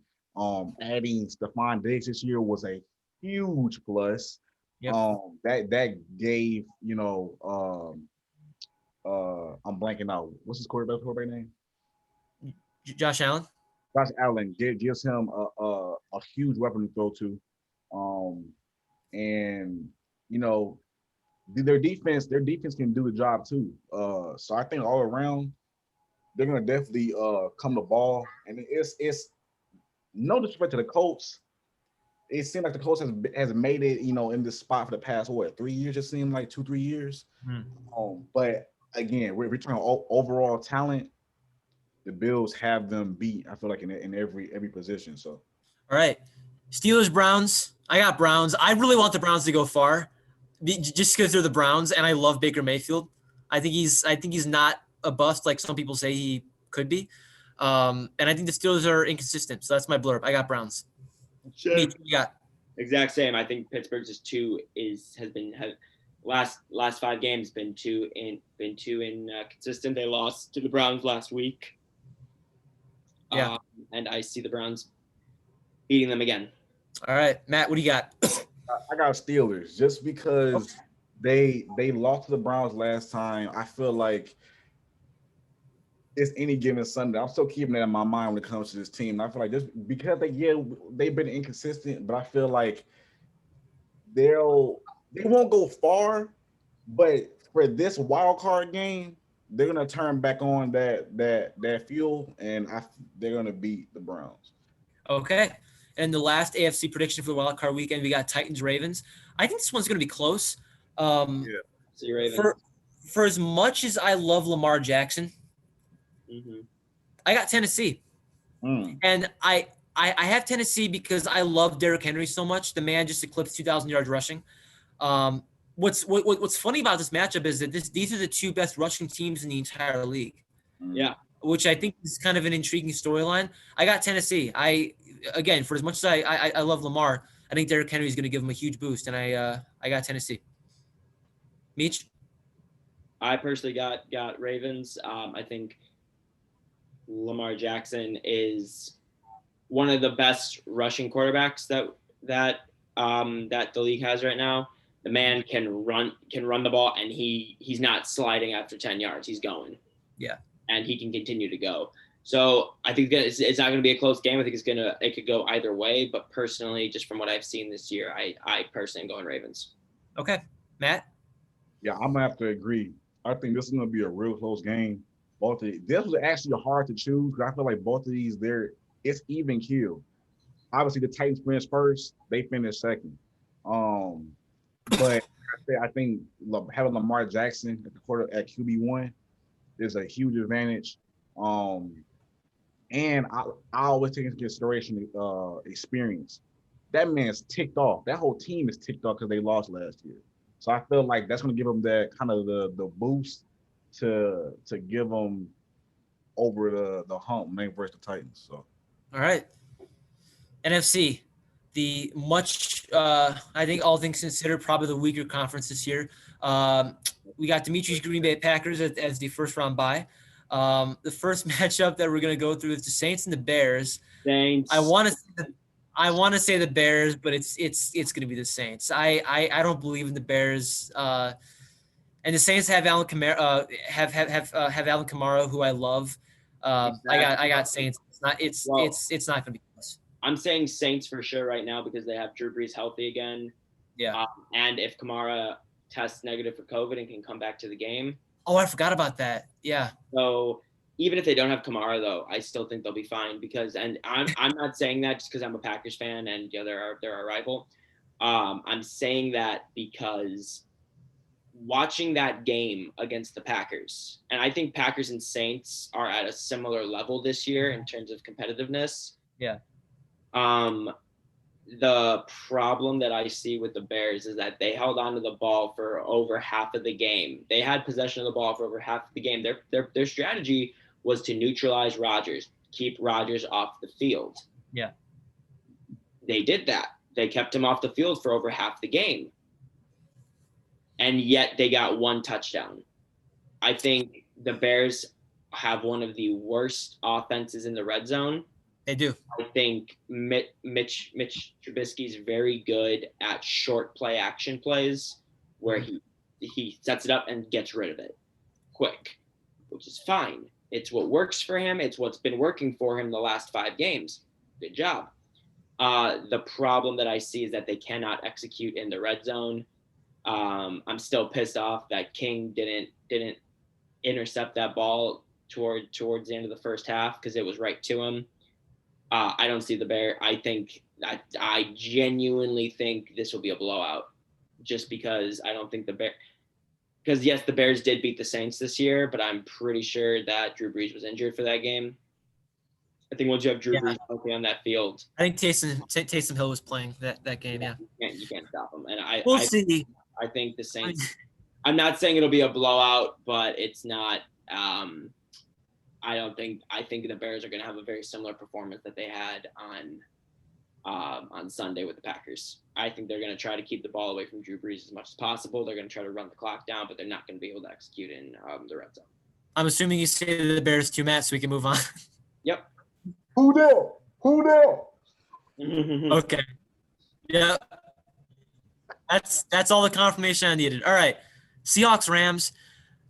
Adding Stephon Diggs this year was a huge plus. Yep. That gave, I'm blanking out. What's his quarterback name? Josh Allen. Josh Allen gives him a huge weapon to throw to. And their defense can do the job too. So I think all around they're gonna definitely come to ball. And it's no disrespect to the Colts. It seemed like the Colts has made it, in this spot for the past 3 years. It seemed like 2-3 years. But again, we're talking overall talent. The Bills have them beat. I feel like in every position. So, all right, Steelers, Browns. I got Browns. I really want the Browns to go far, just because they're the Browns, and I love Baker Mayfield. I think he's not a bust like some people say he could be, and I think the Steelers are inconsistent. So that's my blurb. I got Browns. Sure. You got exact same. I think Pittsburgh's last 5 games been too inconsistent. They lost to the Browns last week. Yeah, and I see the Browns beating them again. All right, Matt, what do you got? I got Steelers just because they lost to the Browns last time. I feel like it's any given Sunday. I'm still keeping that in my mind when it comes to this team. I feel like just because they've been inconsistent, but I feel like they won't go far. But for this wild card game, they're gonna turn back on that fuel, and they're gonna beat the Browns. Okay. And the last AFC prediction for the wild card weekend, we got Titans Ravens. I think this one's going to be close. See Ravens. For as much as I love Lamar Jackson, I got Tennessee, and I have Tennessee because I love Derrick Henry so much. The man just eclipsed 2,000 yards rushing. What's funny about this matchup is that these are the 2 best rushing teams in the entire league. Yeah. Which I think is kind of an intriguing storyline. I got Tennessee. again, for as much as I love Lamar, I think Derrick Henry is going to give him a huge boost, and I got Tennessee. Meech? I personally got Ravens. I think Lamar Jackson is one of the best rushing quarterbacks that the league has right now. The man can run the ball, and he's not sliding after 10 yards. He's going. Yeah. And he can continue to go. So I think that it's not going to be a close game. I think it could go either way. But personally, just from what I've seen this year, I personally am going Ravens. Okay, Matt. Yeah, I'm gonna have to agree. I think this is gonna be a real close game. This was actually hard to choose because I feel like both of these it's even killed. Obviously, the Titans finished first; they finished second. But I think having Lamar Jackson at the quarter at QB1 is a huge advantage. And I always take into consideration experience. That man's ticked off. That whole team is ticked off because they lost last year. So I feel like that's going to give them that kind of the boost to give them over the hump when they versus the Titans. So, all right, NFC, the much I think all things considered probably the weaker conference this year. We got Dimitri's Green Bay Packers as the first round bye. The first matchup that we're going to go through is the Saints and the Bears. Saints. I want to say the Bears, but it's going to be the Saints. I don't believe in the Bears. And the Saints have Alvin Kamara, have Alvin Kamara, who I love. Exactly. I got Saints. It's not going to be close. I'm saying Saints for sure right now because they have Drew Brees healthy again. Yeah. And if Kamara tests negative for COVID and can come back to the game. Oh, I forgot about that. Yeah. So even if they don't have Kamara, though, I still think they'll be fine because, and I'm not saying that just because I'm a Packers fan and they're our rival. I'm saying that because watching that game against the Packers, and I think Packers and Saints are at a similar level this year in terms of competitiveness. Yeah. The problem that I see with the Bears is that they held on to the ball for over half of the game. They had possession of the ball for over half of the game. Their strategy was to neutralize Rodgers, keep Rodgers off the field. Yeah. They did that. They kept him off the field for over half the game. And yet they got one touchdown. I think the Bears have one of the worst offenses in the red zone. They do. I think Mitch Trubisky is very good at short play action plays where he sets it up and gets rid of it quick, which is fine. It's what works for him. It's what's been working for him the last 5 games. Good job. The problem that I see is that they cannot execute in the red zone. I'm still pissed off that King didn't intercept that ball towards the end of the first half because it was right to him. I don't see the Bears. I genuinely think this will be a blowout just because I don't think because yes, the Bears did beat the Saints this year, but I'm pretty sure that Drew Brees was injured for that game. I think once you have Drew Brees on that field. I think Taysom Hill was playing that game, yeah. You can't stop him. And we'll see. I think the Saints, I'm not saying it'll be a blowout, but it's not, I think the Bears are going to have a very similar performance that they had on Sunday with the Packers. I think they're going to try to keep the ball away from Drew Brees as much as possible. They're going to try to run the clock down, but they're not going to be able to execute in the red zone. I'm assuming you say the Bears too, Matt, so we can move on. Yep. Who there? Okay. Yeah. That's all the confirmation I needed. All right. Seahawks, Rams.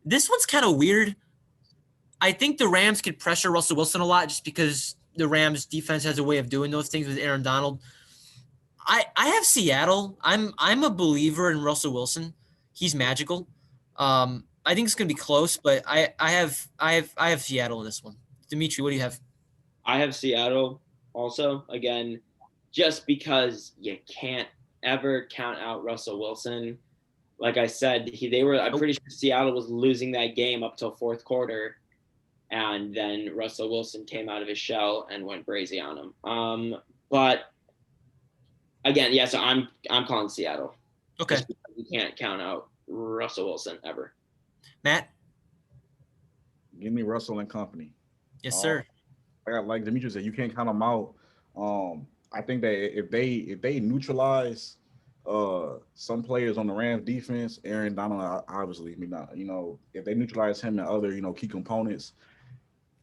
This one's kind of weird. I think the Rams could pressure Russell Wilson a lot just because the Rams defense has a way of doing those things with Aaron Donald. I have Seattle. I'm a believer in Russell Wilson. He's magical. I think it's gonna be close, but I have Seattle in this one. Dimitri, what do you have? I have Seattle also. Again, just because you can't ever count out Russell Wilson. Like I said, I'm pretty sure Seattle was losing that game up till fourth quarter. And then Russell Wilson came out of his shell and went crazy on him. But again, yeah, so I'm calling Seattle. Okay. You can't count out Russell Wilson ever. Matt? Give me Russell and company. Yes, sir. Like Dimitri said, you can't count them out. I think that if they neutralize some players on the Rams defense, Aaron Donald obviously, I mean, not, if they neutralize him and other key components,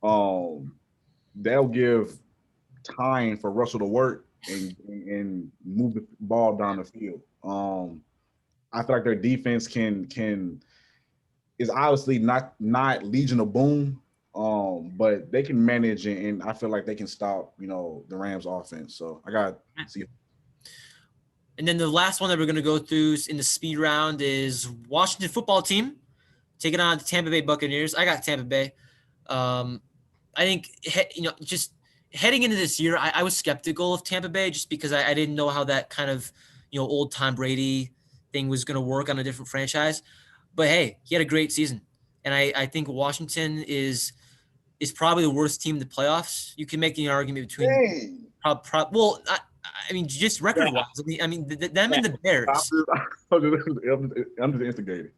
um, they'll give time for Russell to work and move the ball down the field. I feel like their defense can is obviously not Legion of Boom, but they can manage and I feel like they can stop the Rams offense. So I got see. And then the last one that we're going to go through in the speed round is Washington football team taking on the Tampa Bay Buccaneers. I got Tampa Bay. I think just heading into this year, I was skeptical of Tampa Bay just because I didn't know how that kind of old Tom Brady thing was going to work on a different franchise. But hey, he had a great season, and I think Washington is probably the worst team in the playoffs. You can make an argument between I mean, just record wise. I mean, them and the Bears. I'm just instigated.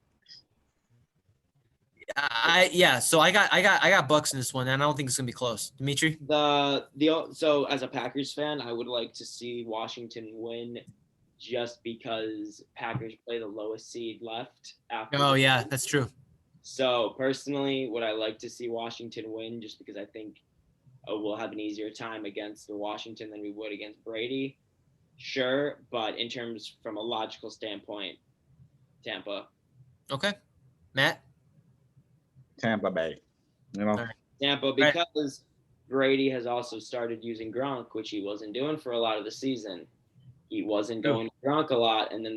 So I got Bucks in this one, and I don't think it's gonna be close. Dimitri? So as a Packers fan, I would like to see Washington win, just because Packers play the lowest seed left after. Oh yeah, that's true. So personally, would I like to see Washington win, just because I think we'll have an easier time against the Washington than we would against Brady? Sure, but in terms from a logical standpoint, Tampa. Okay, Matt. Tampa Bay. Right. Tampa, because Brady has also started using Gronk, which he wasn't doing for a lot of the season. He wasn't going to Gronk a lot, and then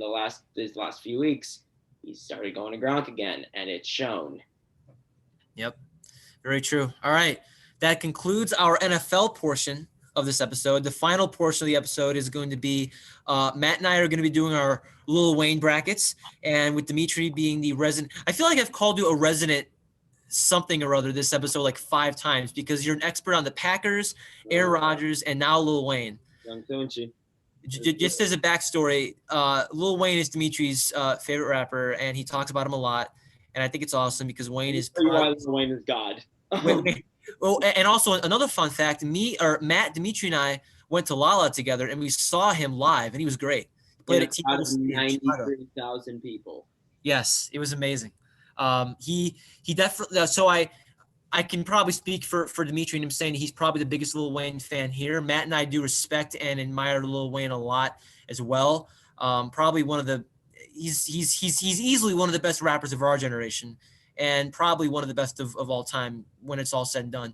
these last few weeks, he started going to Gronk again, and it's shown. Yep, very true. All right, that concludes our NFL portion of this episode. The final portion of the episode is going to be Matt and I are going to be doing our Lil Wayne brackets, and with Dimitri being the resident. I feel like I've called you a resident something or other this episode like 5 times because you're an expert on the Packers, Aaron Rodgers, and now Lil Wayne. Don't you? Just as a backstory, Lil Wayne is Dimitri's favorite rapper, and he talks about him a lot. And I think it's awesome because Wayne is. Lil Wayne is God. Wait. Oh, and also another fun fact: Matt, Dimitri, and I went to Lala together, and we saw him live, and he was great. He played at 93,000 people. Yes, it was amazing. He definitely. So I can probably speak for Dimitri and him saying he's probably the biggest Lil Wayne fan here. Matt and I do respect and admire Lil Wayne a lot as well. Probably one of the he's easily one of the best rappers of our generation, and probably one of the best of all time when it's all said and done.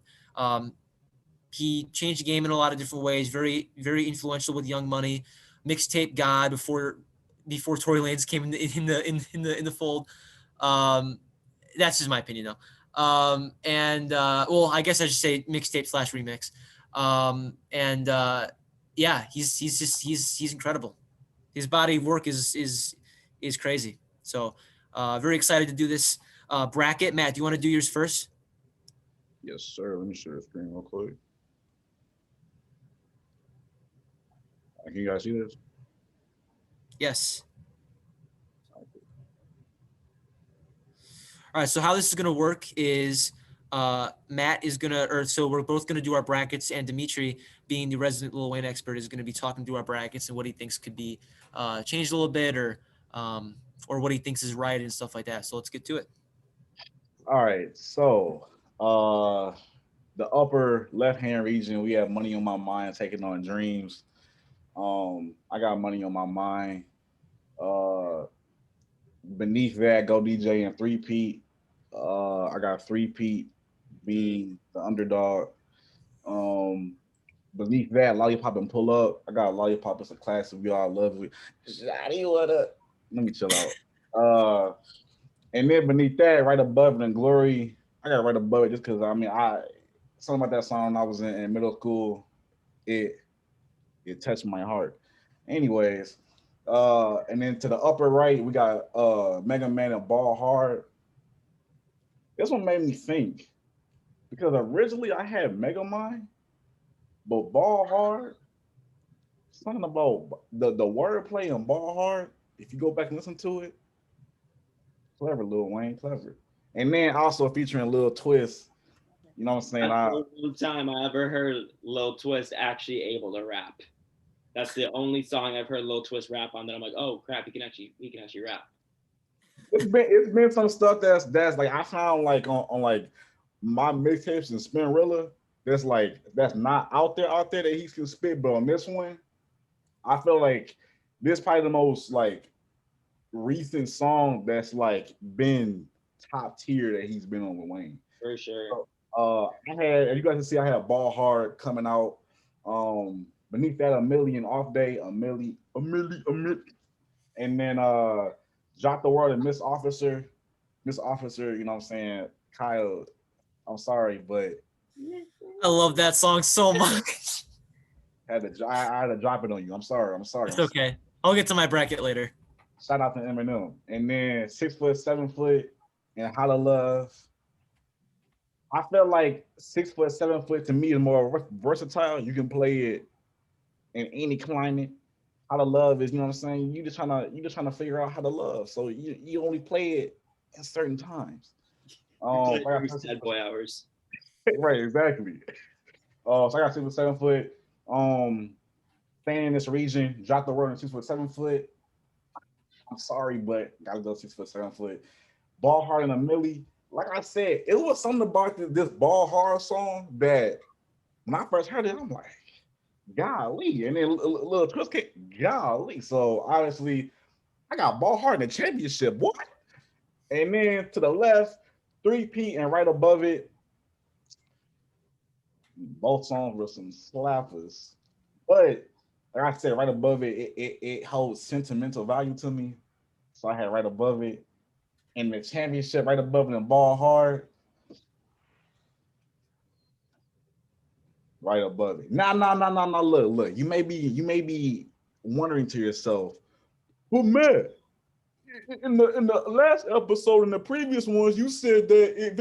He changed the game in a lot of different ways. Very, very influential with Young Money, mixtape God before Tory Lanez came in the fold. That's just my opinion though. I guess I should say mixtape / remix. He's incredible. His body of work is crazy. So, very excited to do this bracket. Matt, do you want to do yours first? Yes, sir. Let me share the screen real quick. Can you guys see this? Yes. All right, so how this is going to work is Matt is going to, so we're both going to do our brackets, and Dimitri, being the resident Lil Wayne expert, is going to be talking through our brackets and what he thinks could be changed a little bit or what he thinks is right and stuff like that. So let's get to it. All right, so the upper left-hand region, we have Money on My Mind taking on Dreams. I got Money on My Mind. Beneath that, Go DJ and 3-Peat. I got 3-Peat being the underdog. Beneath that, Lollipop and Pull Up. I got Lollipop as a classic. We all love it. Shawty, what up? Let me chill out. And then beneath that, right above it in Glory, I got right above it just because something about that song when I was in middle school, it touched my heart. Anyways, and then to the upper right, we got Mega Man and Ball Hard. This one made me think because originally I had Mega Man, but Ball Hard, something about the wordplay on Ball Hard. If you go back and listen to it, clever, Lil Wayne, clever. And then also featuring Lil Twist, You know what I'm saying? That's the only time I ever heard Lil Twist actually able to rap. That's the only song I've heard Lil Twist rap on that I'm like, oh crap, he can actually rap. It's been some stuff that's like I found like on like my mixtapes and Spinrilla that's not out there that he can spit, but on this one, I feel like this probably the most like recent song that's like been top tier that he's been on with Wayne. For sure. I had, as you guys can see, I had Ball Hard coming out. Beneath that, A Million Off Day, a milli, and then Drop the World and Miss Officer, you know what I'm saying? Kyle, I'm sorry, but I love that song so much. I had to drop it on you. I'm sorry. It's okay. I'll get to my bracket later. Shout out to Eminem. And then 6 foot, 7 foot, and How to Love. I feel like 6 foot, 7 foot to me is more versatile. You can play it in any climate. How to Love is, you know what I'm saying? You just trying to figure out how to love. So you only play it at certain times. Sad boy hours. Right, exactly. So I got 6 foot, 7 foot. Staying in this region, Drop the World in 6 foot, 7 foot. I'm sorry, but gotta go 6 foot, 7 foot. Ball Hard and A Milli. Like I said, it was something about this Ball Hard song that when I first heard it, I'm like, golly. And then little twist kick, golly. So obviously, I got Ball Hard in the championship. What? And then to the left, 3P, and right above it, both songs were some slappers. But like I said, right above it holds sentimental value to me. So I had right above it. And the championship right above it and Ball Hard. Right above it. Nah. Look. You may be wondering to yourself, well, man, in the last episode, in the previous ones, you said that if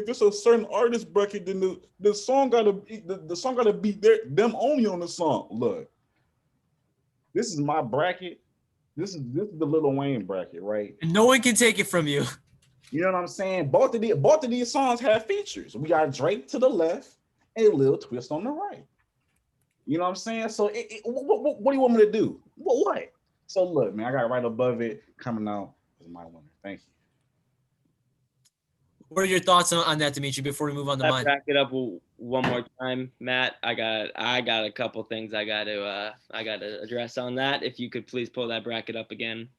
it's a certain artist bracket, then the song gotta be them only on the song. Look, this is my bracket. This is the Lil Wayne bracket, right? And no one can take it from you. You know what I'm saying? Both of these songs have features. We got Drake to the left and Lil Twist on the right. You know what I'm saying? So what do you want me to do? What? So look, man, I got right above it coming out as my winner. Thank you. What are your thoughts on that, Dimitri, before we move on to mine? Back it up one more time, Matt. I got a couple things I got to address on that. If you could please pull that bracket up again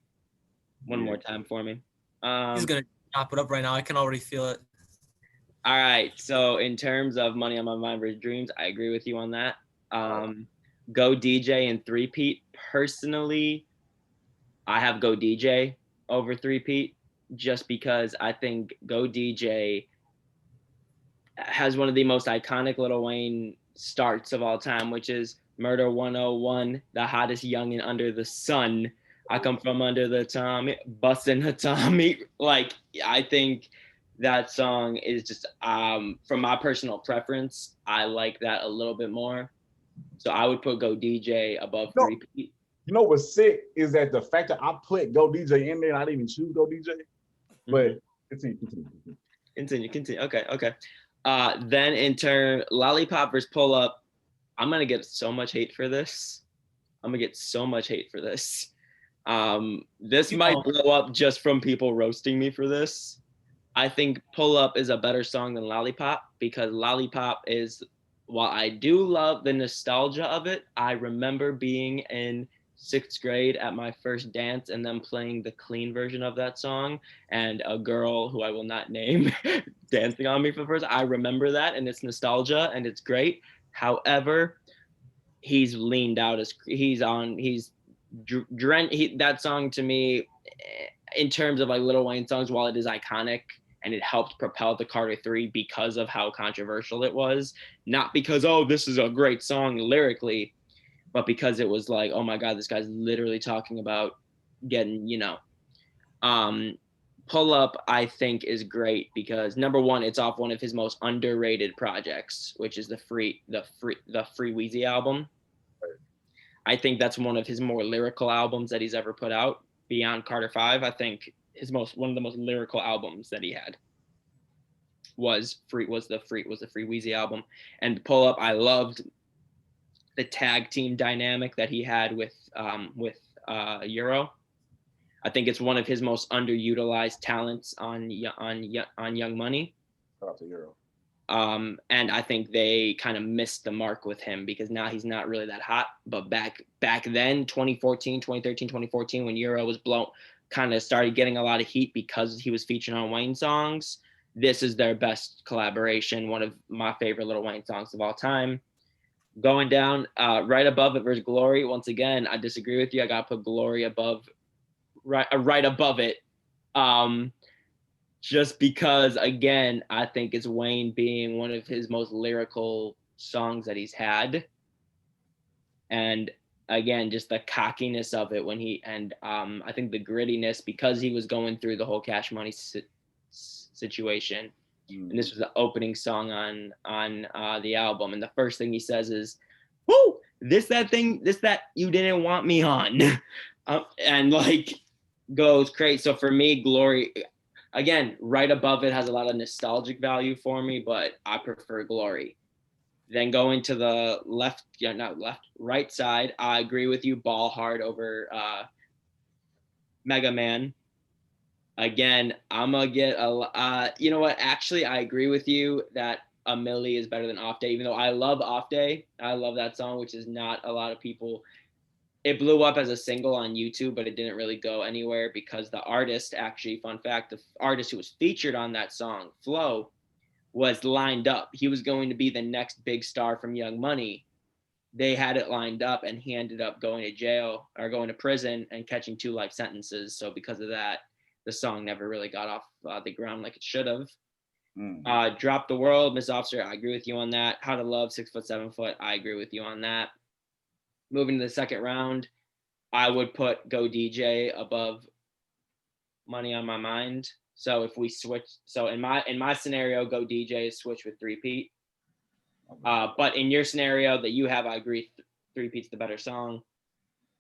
one more time for me. He's gonna chop it up right now. I can already feel it. All right. So in terms of Money on My Mind versus Dreams, I agree with you on that. Go DJ and 3P. Personally, I have Go DJ over 3P just because I think Go DJ has one of the most iconic Lil Wayne starts of all time, which is Murder 101, the hottest youngin' under the sun. I come from under the Tommy, bustin' a Tommy. Like, I think that song is just, from my personal preference, I like that a little bit more. So I would put Go DJ above 3P. You know what's sick is that the fact that I put Go DJ in there and I didn't even choose Go DJ. But continue. Okay. Then in turn, Lollipop versus Pull Up, I'm gonna get so much hate for this. This might blow up just from people roasting me for this. I think Pull Up is a better song than Lollipop because Lollipop is, while I do love the nostalgia of it, I remember being in 6th grade at my first dance and then playing the clean version of that song and a girl who I will not name dancing on me for the first. I remember that and it's nostalgia and it's great. However, he's leaned out as that song to me in terms of like Lil Wayne songs, while it is iconic and it helped propel the Carter 3 because of how controversial it was, not because, oh, this is a great song lyrically, but because it was like, oh my God, this guy's literally talking about getting, Pull Up, I think is great because number one, it's off one of his most underrated projects, which is the Free Weezy album. I think that's one of his more lyrical albums that he's ever put out beyond Carter 5. I think one of the most lyrical albums that he had. was the Free Weezy album. And Pull Up, I loved the tag team dynamic that he had with Euro. I think it's one of his most underutilized talents on Young Money. Shout out to Euro. And I think they kind of missed the mark with him because now he's not really that hot. But back then, 2013, 2014, when Euro was kind of started getting a lot of heat because he was featured on Wayne songs. This is their best collaboration, one of my favorite Lil Wayne songs of all time. Going down, right above it versus Glory. Once again, I disagree with you. I got to put Glory right above it. Just because, again, I think it's Wayne being one of his most lyrical songs that he's had. And again, just the cockiness of it I think the grittiness, because he was going through the whole Cash Money situation. And this was the opening song on the album. And the first thing he says is, "Woo, this that you didn't want me on." And like goes crazy. So for me, Glory, again, right above it, has a lot of nostalgic value for me, but I prefer Glory. Then going to the right side, I agree with you, Ball Hard over Mega Man. Again, I'm gonna get you know what? Actually, I agree with you that A Milli is better than Off Day, even though I love Off Day. I love that song, which is not a lot of people. It blew up as a single on YouTube, but it didn't really go anywhere because the artist, actually, fun fact, the artist who was featured on that song, Flo, was lined up. He was going to be the next big star from Young Money. They had it lined up, and he ended up going to jail or going to prison and catching 2 life sentences. So because of that, the song never really got off the ground like it should have. Drop the World, Miss Officer, I agree with you on that. How to Love, 6 Foot, 7 Foot, I agree with you on that. Moving to the second round, I would put Go DJ above Money on My Mind. So if we switch, so in my scenario, Go DJ is switch with 3-Peat. But in your scenario that you have, I agree 3-Peat's the better song.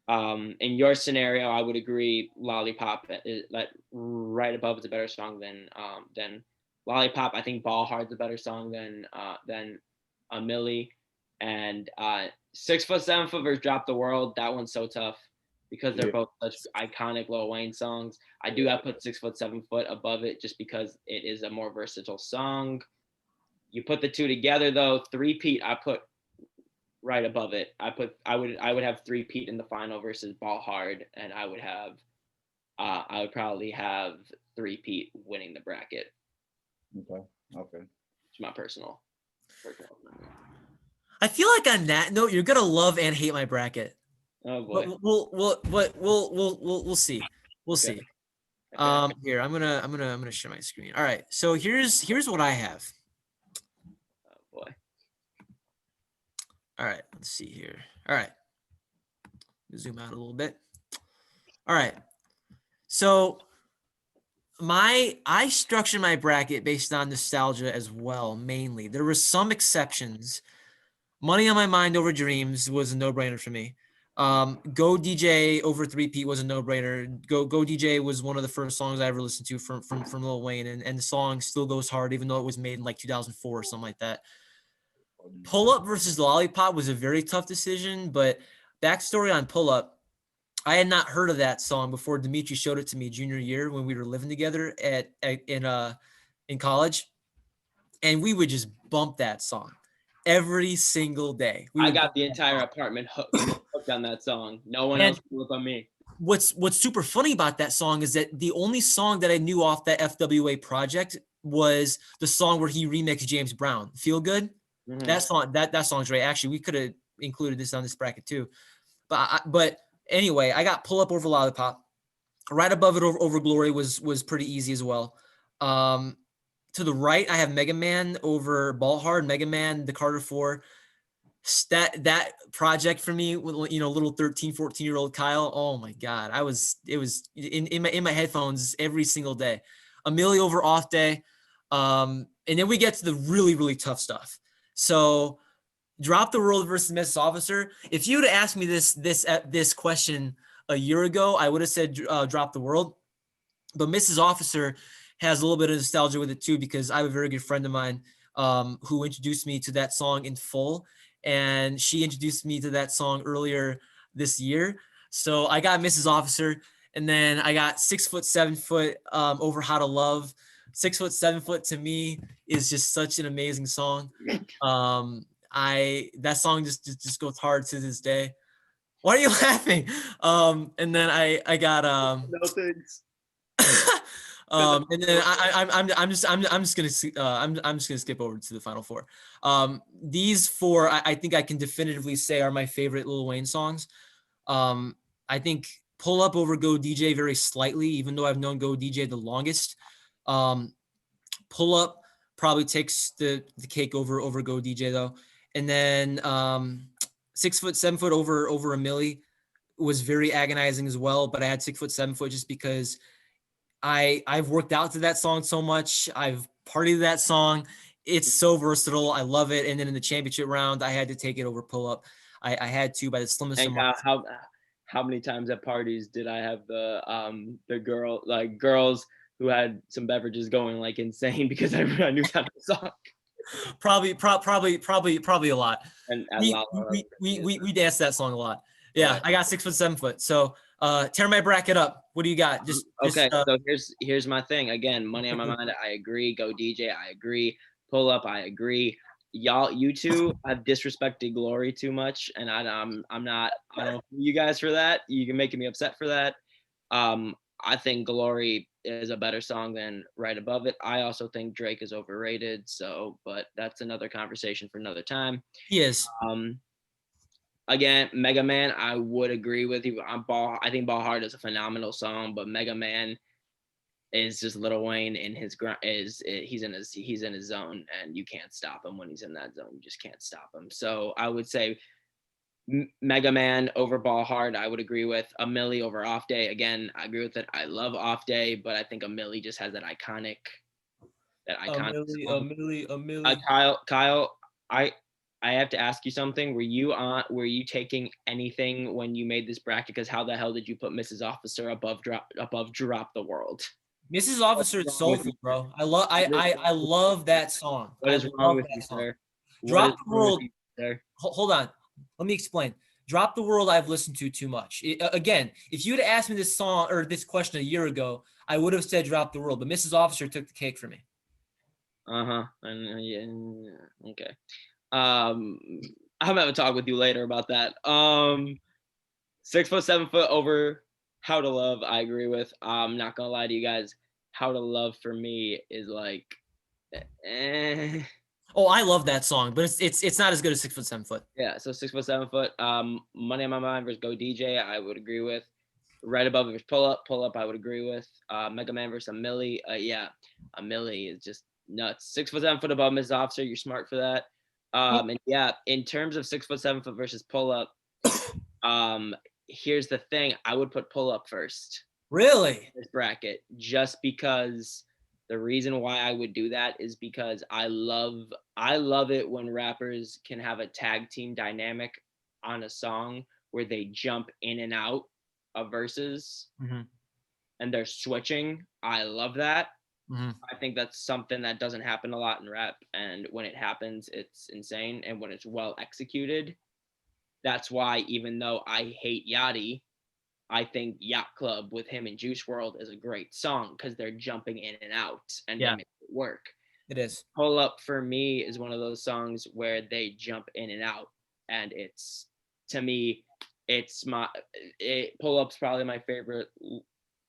In your scenario, I would agree Lollipop right above is a better song than Lollipop. I think Ball Hard's a better song than A Milli. And 6 Foot, 7 Foot versus Drop the World. That one's so tough because they're both such iconic Lil Wayne songs. I do have to put 6 Foot, 7 Foot above it just because it is a more versatile song. You put the two together though, 3-Peat, I put right above it. I would have 3-Peat in the final versus Ball Hard, and I would probably have 3-Peat winning the bracket. Okay. It's my personal. I feel like on that note, you're gonna love and hate my bracket. Oh boy. We'll see. We'll see. Okay. Here, I'm gonna share my screen. All right. So here's what I have. Oh boy. All right, let's see here. All right. Zoom out a little bit. All right. So I structured my bracket based on nostalgia as well, mainly. There were some exceptions. Money on My Mind over Dreams was a no-brainer for me. Go DJ over 3-Peat was a no-brainer. Go DJ was one of the first songs I ever listened to from Lil Wayne, and the song still goes hard, even though it was made in like 2004 or something like that. Pull Up versus Lollipop was a very tough decision, but backstory on Pull Up, I had not heard of that song before Dimitri showed it to me junior year when we were living together in college, and we would just bump that song every single day. I got the entire apartment hooked on that song. No one else can look on me. What's super funny about that song is that the only song that I knew off that FWA project was the song where he remixed James Brown, Feel Good. Mm-hmm. That song's great. Actually, we could have included this on this bracket too. But anyway, I got Pull Up over Lollipop. Right above it over Glory was pretty easy as well. To the right, I have Mega Man over Ball Hard. Mega Man, the Carter 4. That project for me, little 13, 14-year-old Kyle. Oh my God. It was in my headphones every single day. A Milli over Off Day. And then we get to the really, really tough stuff. So Drop the World versus Miss Officer. If you would have asked me this question a year ago, I would have said Drop the World. But Mrs. Officer has a little bit of nostalgia with it too, because I have a very good friend of mine who introduced me to that song in full, and she introduced me to that song earlier this year. So I got Mrs. Officer, and then I got 6 foot 7 foot over How to Love. 6 foot 7 foot to me is just such an amazing song. That song just goes hard to this day. Why are you laughing? And then I got No thanks. and then I'm just gonna skip over to the final four. These four I think I can definitively say are my favorite Lil Wayne songs. I think Pull Up over Go DJ very slightly, even though I've known Go DJ the longest. Pull Up probably takes the cake over Go DJ though. And then 6 foot 7 foot over a milli was very agonizing as well. But I had 6 foot 7 foot just because I've worked out to that song so much. I've partied that song. It's so versatile. I love it. And then in the championship round, I had to take it over Pull Up. I had to by the slimmest of And margins. how many times at parties did I have the girls who had some beverages going like insane because I knew that song. Probably a lot. And We danced that song a lot. Yeah, I got 6 foot 7 foot. So tear my bracket up. What do you got? Okay, so here's my thing. Again, Money on My Mind, I agree. Go DJ, I agree. Pull Up, I agree. You two have disrespected Glory too much, and I don't know you guys for that. You're making me upset for that. I think Glory is a better song than Right Above It. I also think Drake is overrated. So, but that's another conversation for another time. He is. Again, Mega Man, I would agree with you. I think Ball Hard is a phenomenal song, but Mega Man is just Lil Wayne in his he's in his zone, and you can't stop him when he's in that zone. You just can't stop him. So I would say Mega Man over Ball Hard, I would agree with. A Milli over Off Day. Again, I agree with it. I love Off Day, but I think a Milli just has that iconic. A Milli. Kyle, I have to ask you something. Were you taking anything when you made this bracket? Because how the hell did you put Mrs. Officer above Drop the World? Mrs. Officer is soulful, bro. I love that song. What is wrong with you, sir? Drop the World. Hold on. Let me explain. Drop the World I've listened to too much. Again, if you'd asked me this song or this question a year ago, I would have said Drop the World, but Mrs. Officer took the cake for me. Okay. I'm gonna have a talk with you later about that. 6 foot 7 foot over How to Love, I agree with. I'm not gonna lie to you guys. How to Love for me is like, Oh, I love that song, but it's not as good as 6 foot 7 foot. Yeah, so 6 foot 7 foot. Money on My Mind versus Go DJ, I would agree with. Right Above It versus Pull Up, I would agree with. Mega Man versus a Milli, yeah, a Milli is just nuts. 6 foot 7 foot above Mrs. Officer, you're smart for that. And yeah, in terms of 6 foot 7 foot versus Pull Up, here's the thing: I would put Pull Up first. Really? This bracket, just because the reason why I would do that is because I love it when rappers can have a tag team dynamic on a song where they jump in and out of verses and they're switching. I love that. I think that's something that doesn't happen a lot in rap, and when it happens, it's insane. And when it's well executed, that's why, even though I hate Yachty, I think Yacht Club with him and Juice WRLD is a great song because they're jumping in and out and they make it work. It is. Pull Up for me is one of those songs where they jump in and out, and it's, to me, Pull Up's probably my favorite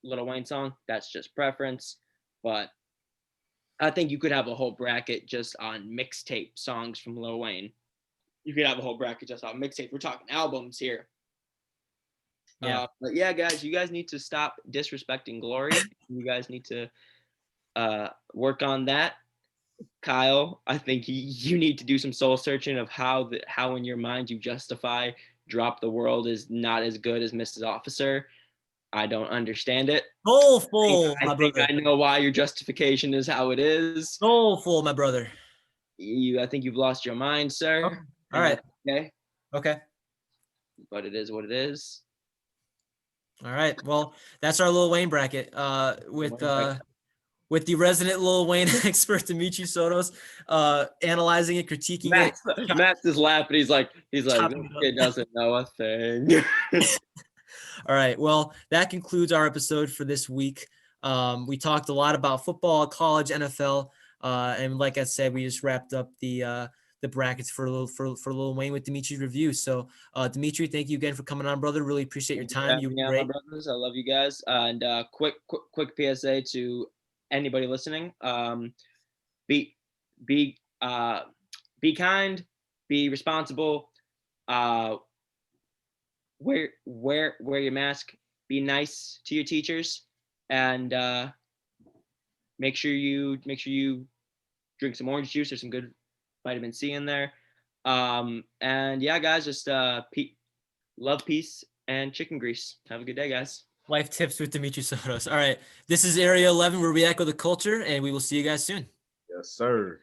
Lil Wayne song. That's just preference. But I think you could have a whole bracket just on mixtape songs from Lil Wayne. You could have a whole bracket just on mixtape. We're talking albums here. Yeah. But yeah, guys, you guys need to stop disrespecting Glory. You guys need to work on that. Kyle, I think you need to do some soul searching of how in your mind you justify Drop the World is not as good as Mrs. Officer. I don't understand it. Soulful, I think I know why your justification is how it is. Soulful, my brother. I think you've lost your mind, sir. Okay. All right. Okay. But it is what it is. All right. Well, that's our Lil Wayne bracket. With with the resident Lil Wayne expert, Dimitri Sotos, analyzing it, critiquing Max is laughing. He's like, chopping this it up. kid doesn't know a thing. All right. Well, that concludes our episode for this week. We talked a lot about football, college, NFL, and like I said, we just wrapped up the brackets for Lil Wayne with Dimitri's review. So, Dimitri, thank you again for coming on, brother. Really appreciate your time. You were great. My brothers. I love you guys. And quick PSA to anybody listening: be kind, be responsible. Wear your mask. Be nice to your teachers, and make sure you drink some orange juice. There's some good vitamin C in there. And yeah, guys, just love, peace, and chicken grease. Have a good day, guys. Life tips with Dimitri Sotos. All right. This is Area 11, where we echo the culture, and we will see you guys soon. Yes, sir.